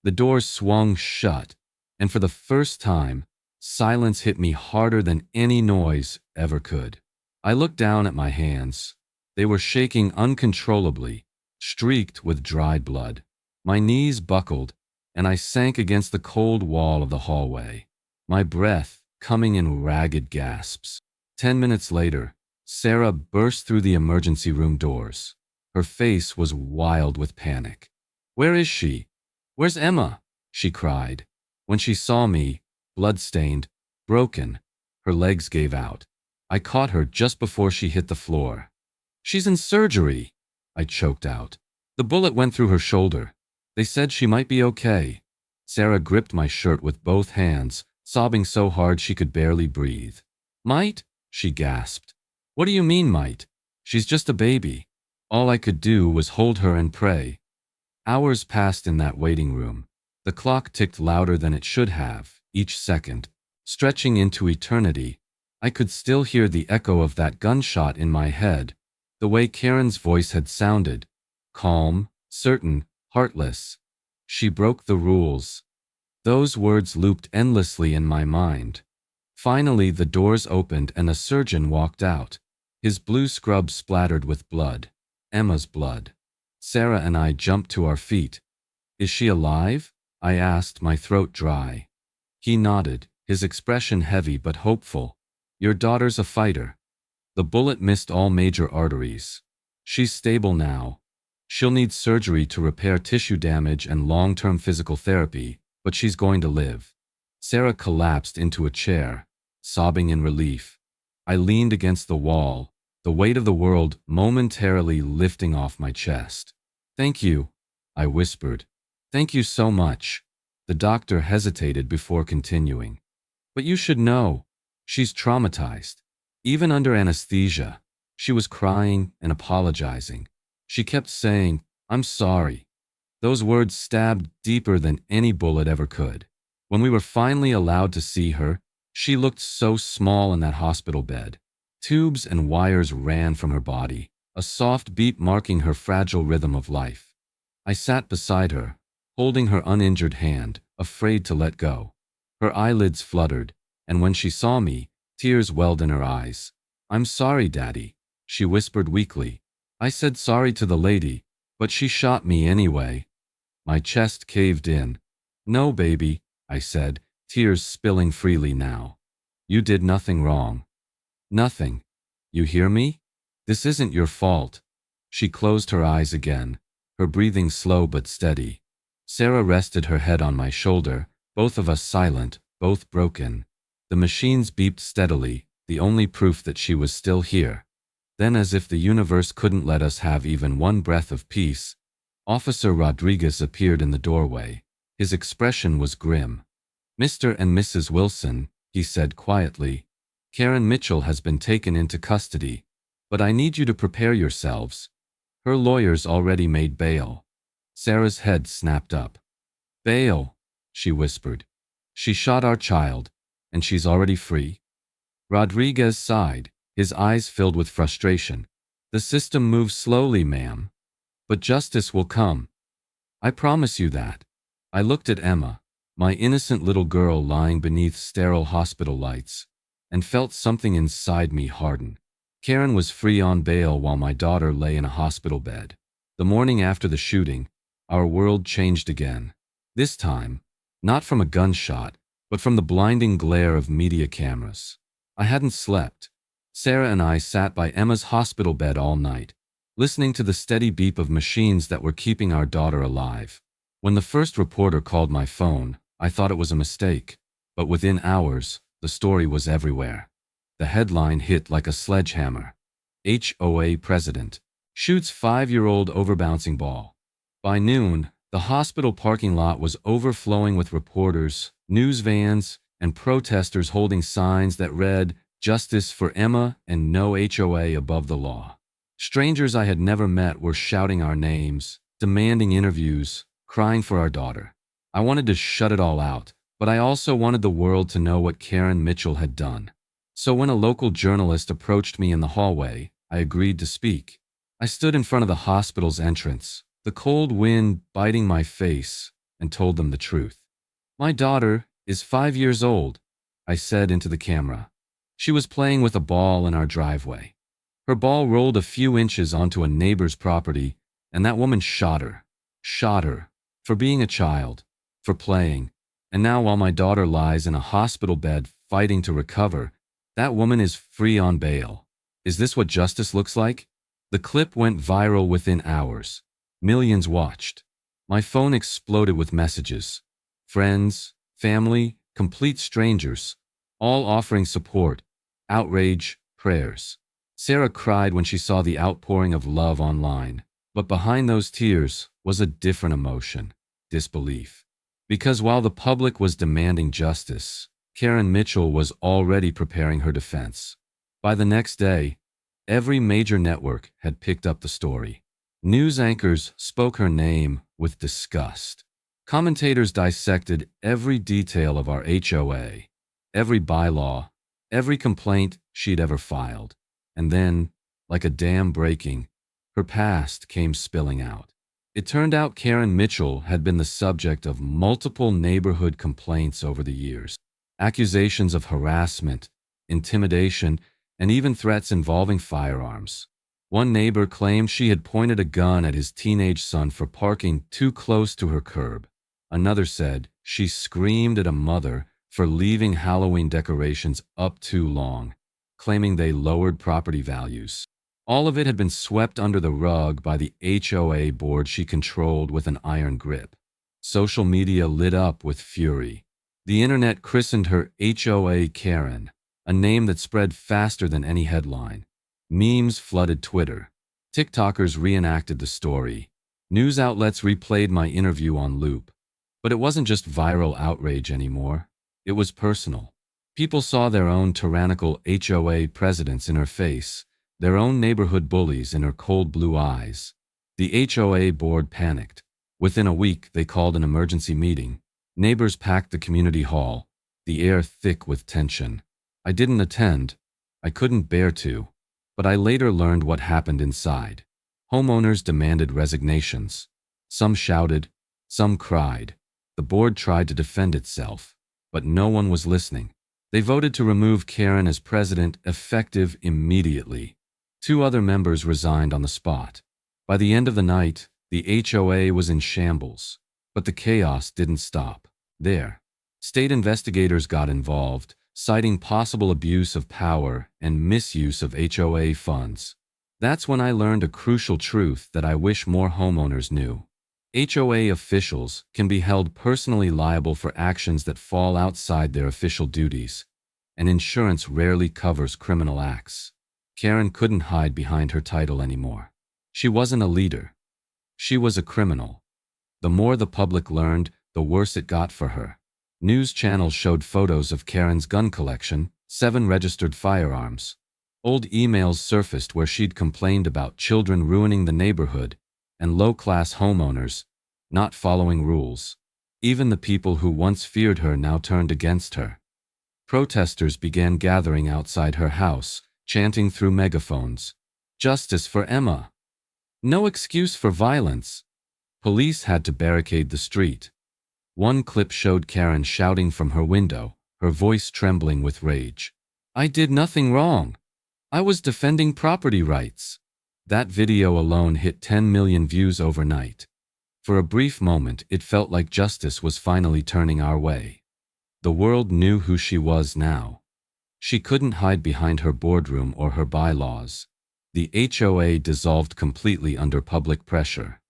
The door swung shut, and for the first time, silence hit me harder than any noise ever could. I looked down at my hands. They were shaking uncontrollably, streaked with dried blood. My knees buckled, and I sank against the cold wall of the hallway, my breath coming in ragged gasps. 10 minutes later, Sarah burst through the emergency room doors. Her face was wild with panic. "Where is she? Where's Emma?" she cried. When she saw me, blood-stained, broken, her legs gave out. I caught her just before she hit the floor. "She's in surgery," I choked out. "The bullet went through her shoulder. They said she might be okay." Sarah gripped my shirt with both hands, sobbing so hard she could barely breathe. "Might?" she gasped. "What do you mean, might? She's just a baby." All I could do was hold her and pray. Hours passed in that waiting room. The clock ticked louder than it should have, each second, stretching into eternity. I could still hear the echo of that gunshot in my head, the way Karen's voice had sounded, calm, certain, heartless. She broke the rules. Those words looped endlessly in my mind. Finally, the doors opened and a surgeon walked out, his blue scrub splattered with blood. Emma's blood. Sarah and I jumped to our feet. "Is she alive?" I asked, my throat dry. He nodded, his expression heavy but hopeful. "Your daughter's a fighter. The bullet missed all major arteries. She's stable now. She'll need surgery to repair tissue damage and long-term physical therapy, but she's going to live." Sarah collapsed into a chair, sobbing in relief. I leaned against the wall, the weight of the world momentarily lifting off my chest. "Thank you," I whispered. "Thank you so much." The doctor hesitated before continuing. "But you should know, she's traumatized. Even under anesthesia, she was crying and apologizing. She kept saying, 'I'm sorry.' Those words stabbed deeper than any bullet ever could. When we were finally allowed to see her, she looked so small in that hospital bed. Tubes and wires ran from her body, a soft beat marking her fragile rhythm of life. I sat beside her, holding her uninjured hand, afraid to let go. Her eyelids fluttered, and when she saw me, tears welled in her eyes. "I'm sorry, Daddy," she whispered weakly. "I said sorry to the lady, but she shot me anyway." My chest caved in. "No, baby," I said, tears spilling freely now. "You did nothing wrong. Nothing. You hear me? This isn't your fault." She closed her eyes again, her breathing slow but steady. Sarah rested her head on my shoulder, both of us silent, both broken. The machines beeped steadily, the only proof that she was still here. Then, as if the universe couldn't let us have even one breath of peace, Officer Rodriguez appeared in the doorway. His expression was grim. "Mr. and Mrs. Wilson," he said quietly, "Karen Mitchell has been taken into custody, but I need you to prepare yourselves. Her lawyers already made bail." Sarah's head snapped up. "Bail," she whispered. "She shot our child, and she's already free?" Rodriguez sighed, his eyes filled with frustration. "The system moves slowly, ma'am, but justice will come. I promise you that." I looked at Emma, my innocent little girl lying beneath sterile hospital lights, and felt something inside me harden. Karen was free on bail while my daughter lay in a hospital bed. The morning after the shooting, our world changed again. This time, not from a gunshot, but from the blinding glare of media cameras. I hadn't slept. Sarah and I sat by Emma's hospital bed all night, listening to the steady beep of machines that were keeping our daughter alive. When the first reporter called my phone, I thought it was a mistake, but within hours, the story was everywhere. The headline hit like a sledgehammer. HOA president shoots 5-year-old over bouncing ball. By noon, the hospital parking lot was overflowing with reporters, news vans, and protesters holding signs that read, "Justice for Emma and no HOA above the law." Strangers I had never met were shouting our names, demanding interviews, crying for our daughter. I wanted to shut it all out, But I also wanted the world to know what Karen Mitchell had done. So when a local journalist approached me in the hallway, I agreed to speak. I stood in front of the hospital's entrance, the cold wind biting my face, and told them the truth. My daughter is 5 years old, I said into the camera. She was playing with a ball in our driveway. Her ball rolled a few inches onto a neighbor's property, and that woman shot her. Shot her. For being a child. For playing. And now while my daughter lies in a hospital bed fighting to recover, that woman is free on bail. Is this what justice looks like? The clip went viral within hours. Millions watched. My phone exploded with messages. Friends, family, complete strangers, all offering support, outrage, prayers. Sarah cried when she saw the outpouring of love online, but behind those tears was a different emotion: disbelief. Because while the public was demanding justice, Karen Mitchell was already preparing her defense. By the next day, every major network had picked up the story. News anchors spoke her name with disgust. Commentators dissected every detail of our HOA, every bylaw, every complaint she'd ever filed. And then, like a dam breaking, her past came spilling out. It turned out Karen Mitchell had been the subject of multiple neighborhood complaints over the years. Accusations of harassment, intimidation, and even threats involving firearms. One neighbor claimed she had pointed a gun at his teenage son for parking too close to her curb. Another said she screamed at a mother for leaving Halloween decorations up too long, claiming they lowered property values. All of it had been swept under the rug by the HOA board she controlled with an iron grip. Social media lit up with fury. The internet christened her HOA Karen, a name that spread faster than any headline. Memes flooded Twitter. TikTokers reenacted the story. News outlets replayed my interview on loop. But it wasn't just viral outrage anymore. It was personal. People saw their own tyrannical HOA presidents in her face, their own neighborhood bullies in her cold blue eyes. The HOA board panicked. Within a week, they called an emergency meeting. Neighbors packed the community hall, the air thick with tension. I didn't attend. I couldn't bear to. But I later learned what happened inside. Homeowners demanded resignations. Some shouted, some cried. The board tried to defend itself, but no one was listening. They voted to remove Karen as president effective immediately. 2 other members resigned on the spot. By the end of the night, the HOA was in shambles. But the chaos didn't stop there. State investigators got involved, citing possible abuse of power and misuse of HOA funds. That's when I learned a crucial truth that I wish more homeowners knew. HOA officials can be held personally liable for actions that fall outside their official duties, and insurance rarely covers criminal acts. Karen couldn't hide behind her title anymore. She wasn't a leader. She was a criminal. The more the public learned, the worse it got for her. News channels showed photos of Karen's gun collection, 7 registered firearms. Old emails surfaced where she'd complained about children ruining the neighborhood and low-class homeowners not following rules. Even the people who once feared her now turned against her. Protesters began gathering outside her house, chanting through megaphones, "Justice for Emma! No excuse for violence!" Police had to barricade the street. One clip showed Karen shouting from her window, her voice trembling with rage. "I did nothing wrong. I was defending property rights." That video alone hit 10 million views overnight. For a brief moment, it felt like justice was finally turning our way. The world knew who she was now. She couldn't hide behind her boardroom or her bylaws. The HOA dissolved completely under public pressure.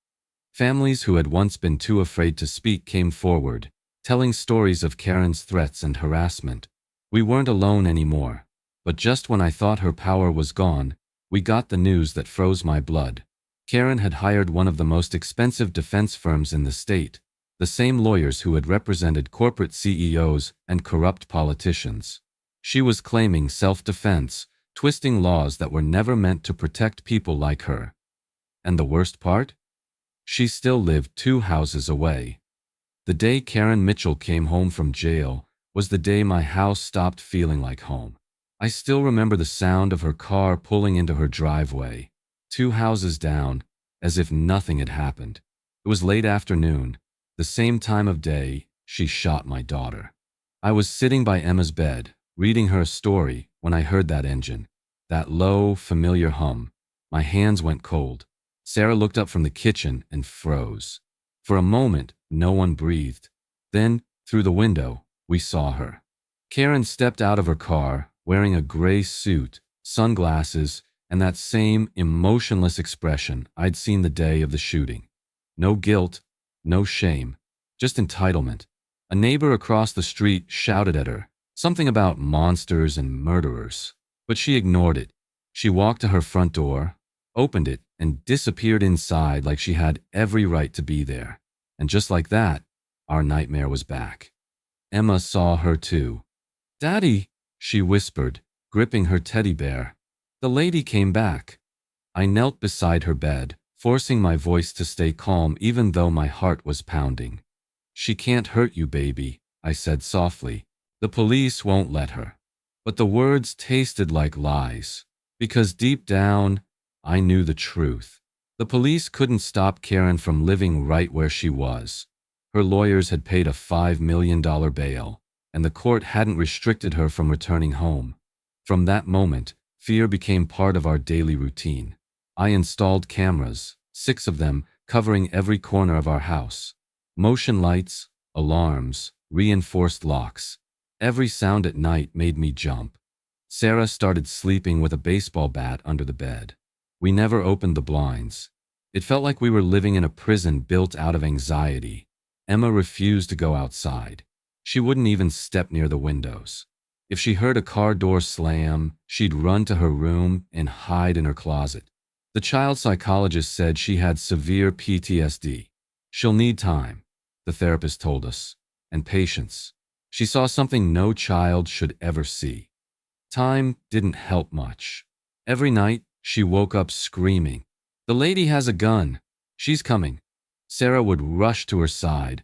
Families who had once been too afraid to speak came forward, telling stories of Karen's threats and harassment. We weren't alone anymore. But just when I thought her power was gone, we got the news that froze my blood. Karen had hired one of the most expensive defense firms in the state, the same lawyers who had represented corporate CEOs and corrupt politicians. She was claiming self-defense, twisting laws that were never meant to protect people like her. And the worst part? She still lived 2 houses away. The day Karen Mitchell came home from jail was the day my house stopped feeling like home. I still remember the sound of her car pulling into her driveway, 2 houses down, as if nothing had happened. It was late afternoon, the same time of day she shot my daughter. I was sitting by Emma's bed, reading her a story, when I heard that engine, that low, familiar hum. My hands went cold. Sarah looked up from the kitchen and froze. For a moment, no one breathed. Then, through the window, we saw her. Karen stepped out of her car, wearing a gray suit, sunglasses, and that same emotionless expression I'd seen the day of the shooting. No guilt, no shame, just entitlement. A neighbor across the street shouted at her, something about monsters and murderers, but she ignored it. She walked to her front door, opened it, and disappeared inside like she had every right to be there. And just like that, our nightmare was back. Emma saw her too. "Daddy," she whispered, gripping her teddy bear. "The lady came back." I knelt beside her bed, forcing my voice to stay calm even though my heart was pounding. "She can't hurt you, baby," I said softly. "The police won't let her." But the words tasted like lies, because deep down, I knew the truth. The police couldn't stop Karen from living right where she was. Her lawyers had paid a $5 million bail, and the court hadn't restricted her from returning home. From that moment, fear became part of our daily routine. I installed cameras, 6 of them, covering every corner of our house. Motion lights, alarms, reinforced locks. Every sound at night made me jump. Sarah started sleeping with a baseball bat under the bed. We never opened the blinds. It felt like we were living in a prison built out of anxiety. Emma refused to go outside. She wouldn't even step near the windows. If she heard a car door slam, she'd run to her room and hide in her closet. The child psychologist said she had severe PTSD. "She'll need time," the therapist told us, "and patience." She saw something no child should ever see. Time didn't help much. Every night, she woke up screaming, "The lady has a gun. She's coming." Sarah would rush to her side,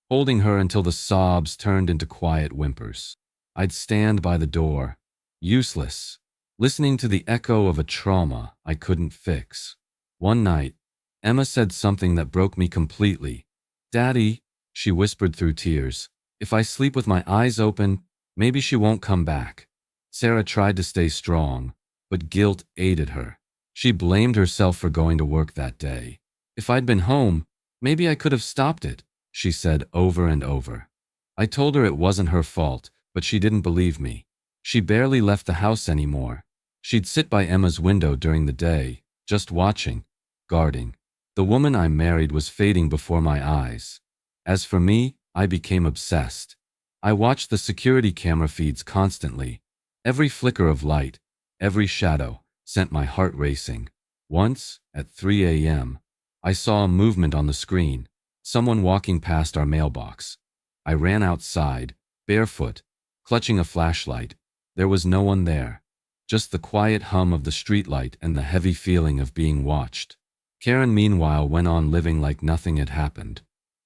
holding her until the sobs turned into quiet whimpers. I'd stand by the door, useless, listening to the echo of a trauma I couldn't fix. One night, Emma said something that broke me completely. "Daddy," she whispered through tears, "if I sleep with my eyes open, maybe she won't come back." Sarah tried to stay strong, but guilt aided her. She blamed herself for going to work that day. "If I'd been home, maybe I could have stopped it," she said over and over. I told her it wasn't her fault, but she didn't believe me. She barely left the house anymore. She'd sit by Emma's window during the day, just watching, guarding. The woman I married was fading before my eyes. As for me, I became obsessed. I watched the security camera feeds constantly. Every flicker of light, every shadow, sent my heart racing. Once, at 3 a.m., I saw a movement on the screen, someone walking past our mailbox. I ran outside, barefoot, clutching a flashlight. There was no one there, just the quiet hum of the streetlight and the heavy feeling of being watched. Karen, meanwhile, went on living like nothing had happened.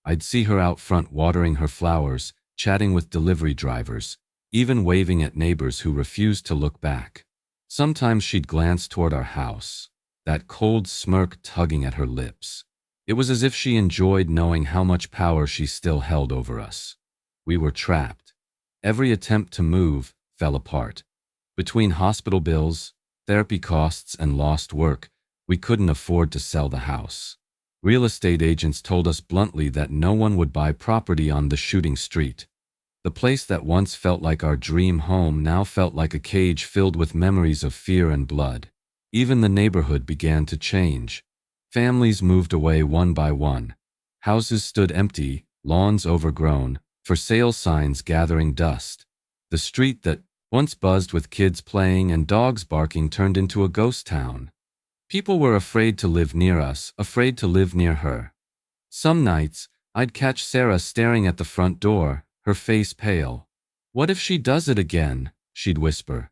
I'd see her out front watering her flowers, chatting with delivery drivers, even waving at neighbors who refused to look back. Sometimes she'd glance toward our house, that cold smirk tugging at her lips. It was as if she enjoyed knowing how much power she still held over us. We were trapped. Every attempt to move fell apart. Between hospital bills, therapy costs, and lost work, we couldn't afford to sell the house. Real estate agents told us bluntly that no one would buy property on the shooting street. The place that once felt like our dream home now felt like a cage filled with memories of fear and blood. Even the neighborhood began to change. Families moved away one by one. Houses stood empty, lawns overgrown, for sale signs gathering dust. The street that once buzzed with kids playing and dogs barking turned into a ghost town. People were afraid to live near us, afraid to live near her. Some nights, I'd catch Sarah staring at the front door, her face pale. "What if she does it again?" she'd whisper.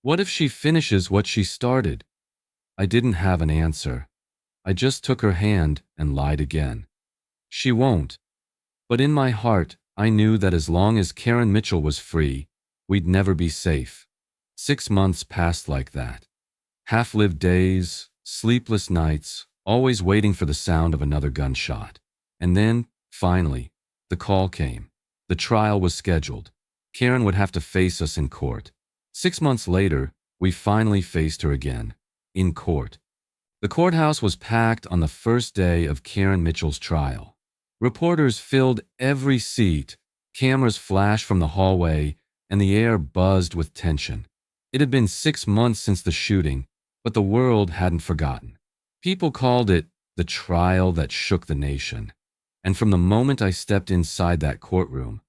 "What if she finishes what she started?" I didn't have an answer. I just took her hand and lied again. "She won't." But in my heart, I knew that as long as Karen Mitchell was free, we'd never be safe. 6 months passed like that. Half-lived days, sleepless nights, always waiting for the sound of another gunshot. And then, finally, the call came. The trial was scheduled. Karen would have to face us in court. 6 months later, we finally faced her again. In court. The courthouse was packed on the first day of Karen Mitchell's trial. Reporters filled every seat, cameras flashed from the hallway, and the air buzzed with tension. It had been 6 months since the shooting, but the world hadn't forgotten. People called it the trial that shook the nation. And from the moment I stepped inside that courtroom,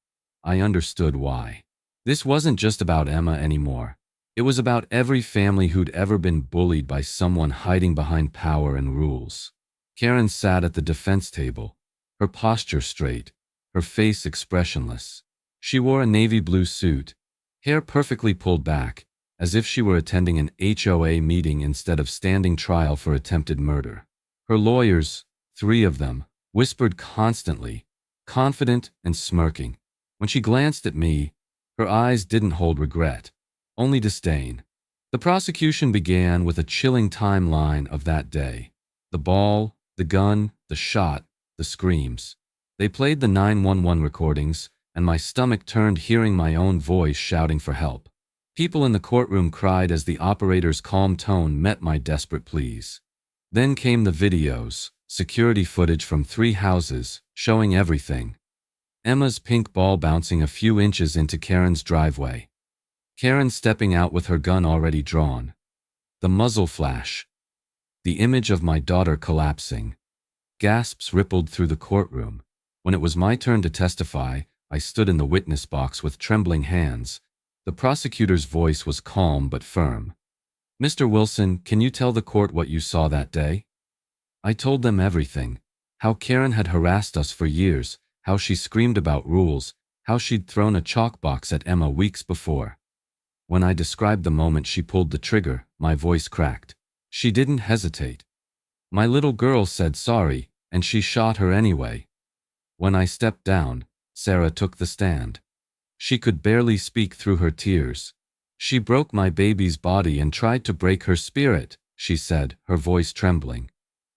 I understood why. This wasn't just about Emma anymore. It was about every family who'd ever been bullied by someone hiding behind power and rules. Karen sat at the defense table, her posture straight, her face expressionless. She wore a navy blue suit, hair perfectly pulled back, as if she were attending an HOA meeting instead of standing trial for attempted murder. Her lawyers, 3 of them, whispered constantly, confident and smirking. When she glanced at me, her eyes didn't hold regret, only disdain. The prosecution began with a chilling timeline of that day. The ball, the gun, the shot, the screams. They played the 911 recordings, and my stomach turned hearing my own voice shouting for help. People in the courtroom cried as the operator's calm tone met my desperate pleas. Then came the videos, security footage from 3 houses, showing everything. Emma's pink ball bouncing a few inches into Karen's driveway. Karen stepping out with her gun already drawn. The muzzle flash. The image of my daughter collapsing. Gasps rippled through the courtroom. When it was my turn to testify, I stood in the witness box with trembling hands. The prosecutor's voice was calm but firm. "Mr. Wilson, can you tell the court what you saw that day?" I told them everything. How Karen had harassed us for years, how she screamed about rules, how she'd thrown a chalk box at Emma weeks before. When I described the moment she pulled the trigger, my voice cracked. She didn't hesitate. My little girl said sorry, and she shot her anyway. When I stepped down, Sarah took the stand. She could barely speak through her tears. "She broke my baby's body and tried to break her spirit," she said, her voice trembling.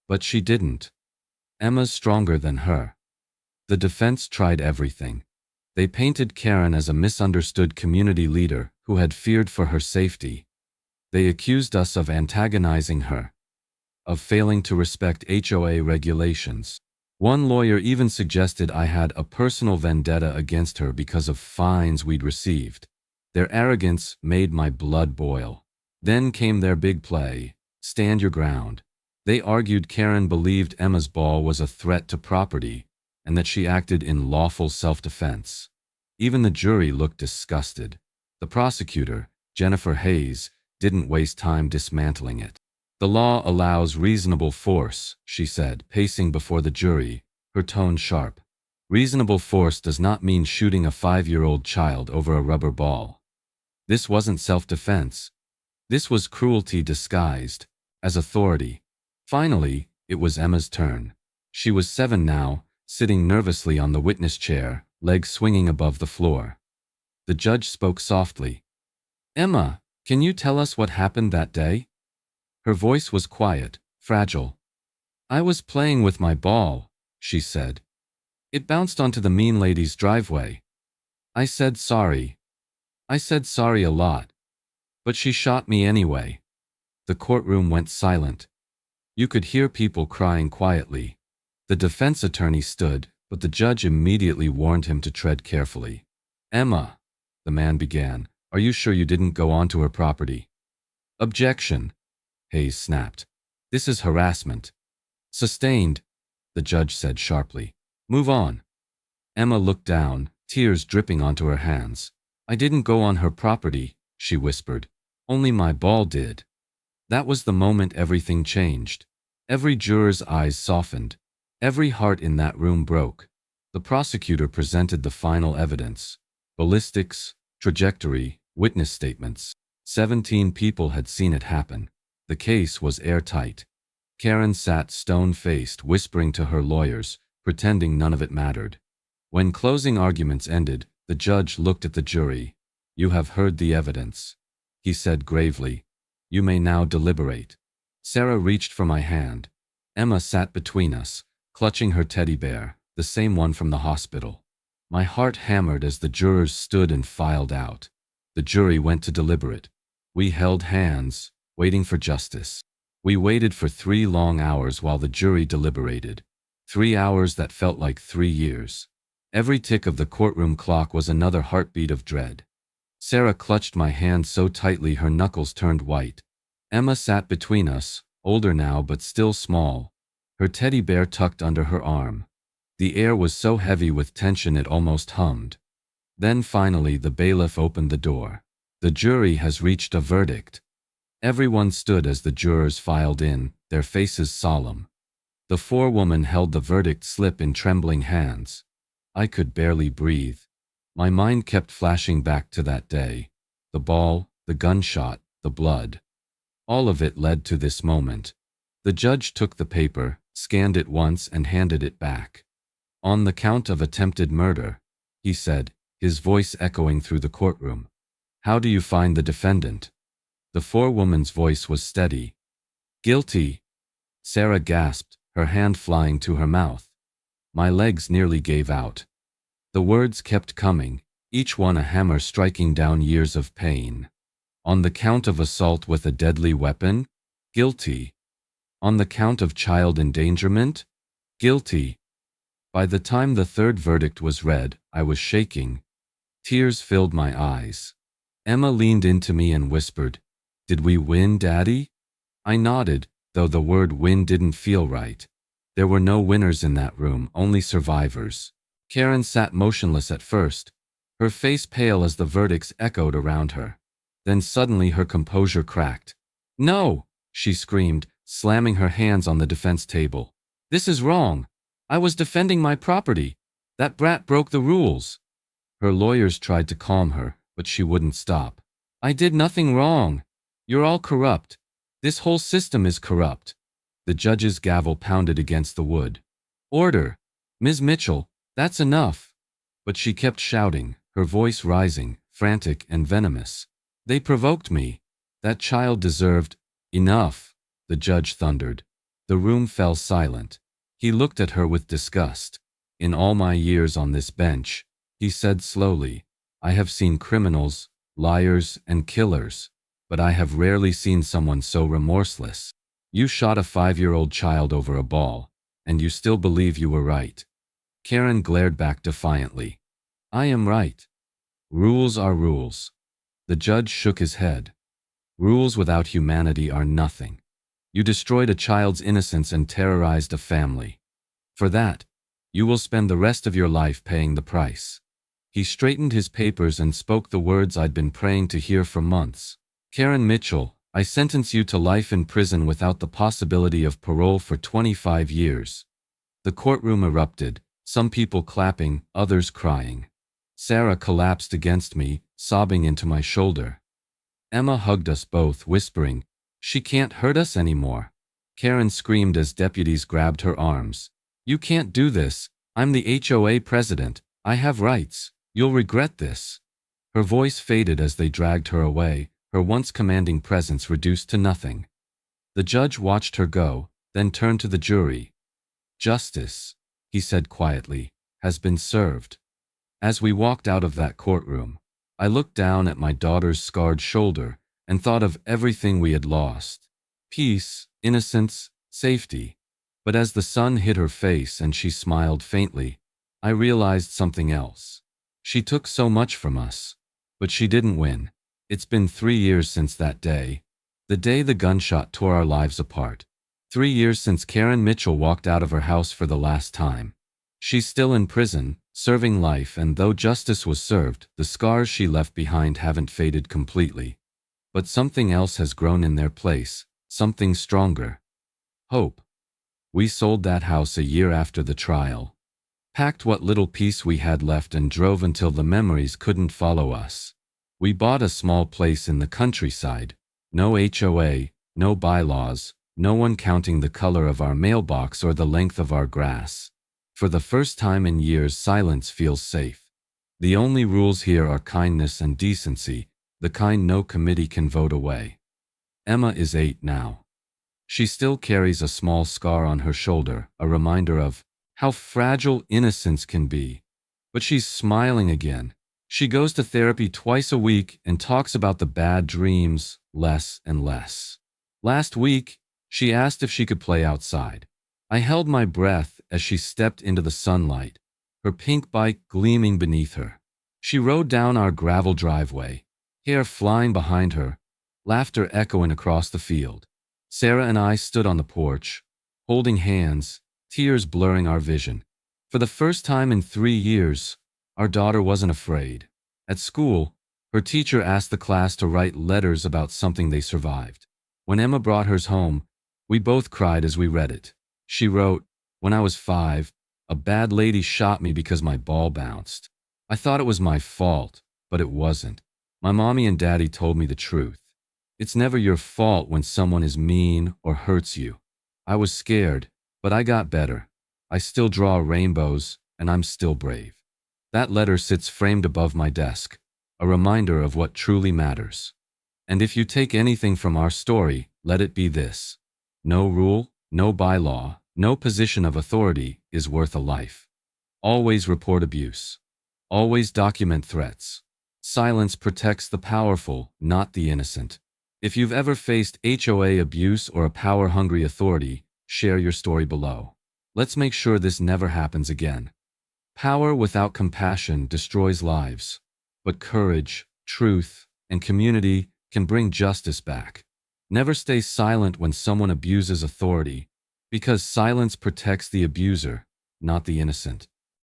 But she didn't. Emma's stronger than her. The defense tried everything. They painted Karen as a misunderstood community leader who had feared for her safety. They accused us of antagonizing her, of failing to respect HOA regulations. One lawyer even suggested I had a personal vendetta against her because of fines we'd received. Their arrogance made my blood boil. Then came their big play, stand your ground. They argued Karen believed Emma's ball was a threat to property and that she acted in lawful self-defense. Even the jury looked disgusted. The prosecutor, Jennifer Hayes, didn't waste time dismantling it. "The law allows reasonable force," she said, pacing before the jury, her tone sharp. "Reasonable force does not mean shooting a 5-year-old child over a rubber ball. This wasn't self-defense. This was cruelty disguised as authority." Finally, it was Emma's turn. She was 7 now, sitting nervously on the witness chair, legs swinging above the floor. The judge spoke softly. "Emma, can you tell us what happened that day?" Her voice was quiet, fragile. "I was playing with my ball," she said. "It bounced onto the mean lady's driveway. I said sorry. I said sorry a lot. But she shot me anyway." The courtroom went silent. You could hear people crying quietly. The defense attorney stood, but the judge immediately warned him to tread carefully. "Emma," the man began, "are you sure you didn't go onto her property?" "Objection," Hayes snapped. "This is harassment." "Sustained," the judge said sharply. "Move on." Emma looked down, tears dripping onto her hands. "I didn't go on her property," she whispered. "Only my ball did." That was the moment everything changed. Every juror's eyes softened. Every heart in that room broke. The prosecutor presented the final evidence. Ballistics, trajectory, witness statements. 17 people had seen it happen. The case was airtight. Karen sat stone-faced, whispering to her lawyers, pretending none of it mattered. When closing arguments ended, the judge looked at the jury. "You have heard the evidence," he said gravely. "You may now deliberate." Sarah reached for my hand. Emma sat between us, clutching her teddy bear, the same one from the hospital. My heart hammered as the jurors stood and filed out. The jury went to deliberate. We held hands, waiting for justice. We waited for 3 long hours while the jury deliberated. 3 hours that felt like 3 years. Every tick of the courtroom clock was another heartbeat of dread. Sarah clutched my hand so tightly her knuckles turned white. Emma sat between us, older now but still small, her teddy bear tucked under her arm. The air was so heavy with tension it almost hummed. Then finally the bailiff opened the door. "The jury has reached a verdict." Everyone stood as the jurors filed in, their faces solemn. The forewoman held the verdict slip in trembling hands. I could barely breathe. My mind kept flashing back to that day. The ball, the gunshot, the blood. All of it led to this moment. The judge took the paper, scanned it once and handed it back. "On the count of attempted murder," he said, his voice echoing through the courtroom. "How do you find the defendant?" The forewoman's voice was steady. "Guilty." Sarah gasped, her hand flying to her mouth. My legs nearly gave out. The words kept coming, each one a hammer striking down years of pain. "On the count of assault with a deadly weapon? Guilty. On the count of child endangerment? Guilty." By the time the third verdict was read, I was shaking. Tears filled my eyes. Emma leaned into me and whispered, "Did we win, Daddy?" I nodded, though the word win didn't feel right. There were no winners in that room, only survivors. Karen sat motionless at first, her face pale as the verdicts echoed around her. Then suddenly her composure cracked. "No!" she screamed, slamming her hands on the defense table. "This is wrong. I was defending my property. That brat broke the rules." Her lawyers tried to calm her, but she wouldn't stop. "I did nothing wrong. You're all corrupt. This whole system is corrupt." The judge's gavel pounded against the wood. "Order! Ms. Mitchell, that's enough." But she kept shouting, her voice rising, frantic and venomous. "They provoked me. That child deserved—" "Enough," the judge thundered. The room fell silent. He looked at her with disgust. "In all my years on this bench," he said slowly, "I have seen criminals, liars, and killers, but I have rarely seen someone so remorseless. You shot a 5-year-old child over a ball, and you still believe you were right." Karen glared back defiantly. "I am right. Rules are rules." The judge shook his head. "Rules without humanity are nothing. You destroyed a child's innocence and terrorized a family. For that, you will spend the rest of your life paying the price." He straightened his papers and spoke the words I'd been praying to hear for months. "Karen Mitchell, I sentence you to life in prison without the possibility of parole for 25 years. The courtroom erupted, some people clapping, others crying. Sarah collapsed against me, sobbing into my shoulder. Emma hugged us both, whispering, "She can't hurt us anymore." Karen screamed as deputies grabbed her arms. "You can't do this. I'm the HOA president. I have rights. You'll regret this." Her voice faded as they dragged her away, her once commanding presence reduced to nothing. The judge watched her go, then turned to the jury. "Justice," he said quietly, "has been served." As we walked out of that courtroom, I looked down at my daughter's scarred shoulder and thought of everything we had lost. Peace, innocence, safety. But as the sun hit her face and she smiled faintly, I realized something else. She took so much from us, but she didn't win. It's been 3 years since that day. The day the gunshot tore our lives apart. 3 years since Karen Mitchell walked out of her house for the last time. She's still in prison, serving life, and though justice was served, the scars she left behind haven't faded completely. But something else has grown in their place, something stronger. Hope. We sold that house a year after the trial. Packed what little peace we had left and drove until the memories couldn't follow us. We bought a small place in the countryside. No HOA, no bylaws, no one counting the color of our mailbox or the length of our grass. For the first time in years, silence feels safe. The only rules here are kindness and decency, the kind no committee can vote away. Emma is 8 now. She still carries a small scar on her shoulder, a reminder of how fragile innocence can be. But she's smiling again. She goes to therapy twice a week and talks about the bad dreams less and less. Last week, she asked if she could play outside. I held my breath as she stepped into the sunlight, her pink bike gleaming beneath her. She rode down our gravel driveway, hair flying behind her, laughter echoing across the field. Sarah and I stood on the porch, holding hands, tears blurring our vision. For the first time in 3 years, our daughter wasn't afraid. At school, her teacher asked the class to write letters about something they survived. When Emma brought hers home, we both cried as we read it. She wrote, "When I was 5, a bad lady shot me because my ball bounced. I thought it was my fault, but it wasn't. My mommy and daddy told me the truth. It's never your fault when someone is mean or hurts you. I was scared, but I got better. I still draw rainbows, and I'm still brave." That letter sits framed above my desk, a reminder of what truly matters. And if you take anything from our story, let it be this: no rule, no bylaw, no position of authority is worth a life. Always report abuse. Always document threats. Silence protects the powerful, not the innocent. If you've ever faced HOA abuse or a power-hungry authority, share your story below. Let's make sure this never happens again. Power without compassion destroys lives, but courage, truth, and community can bring justice back. Never stay silent when someone abuses authority, because silence protects the abuser, not the innocent.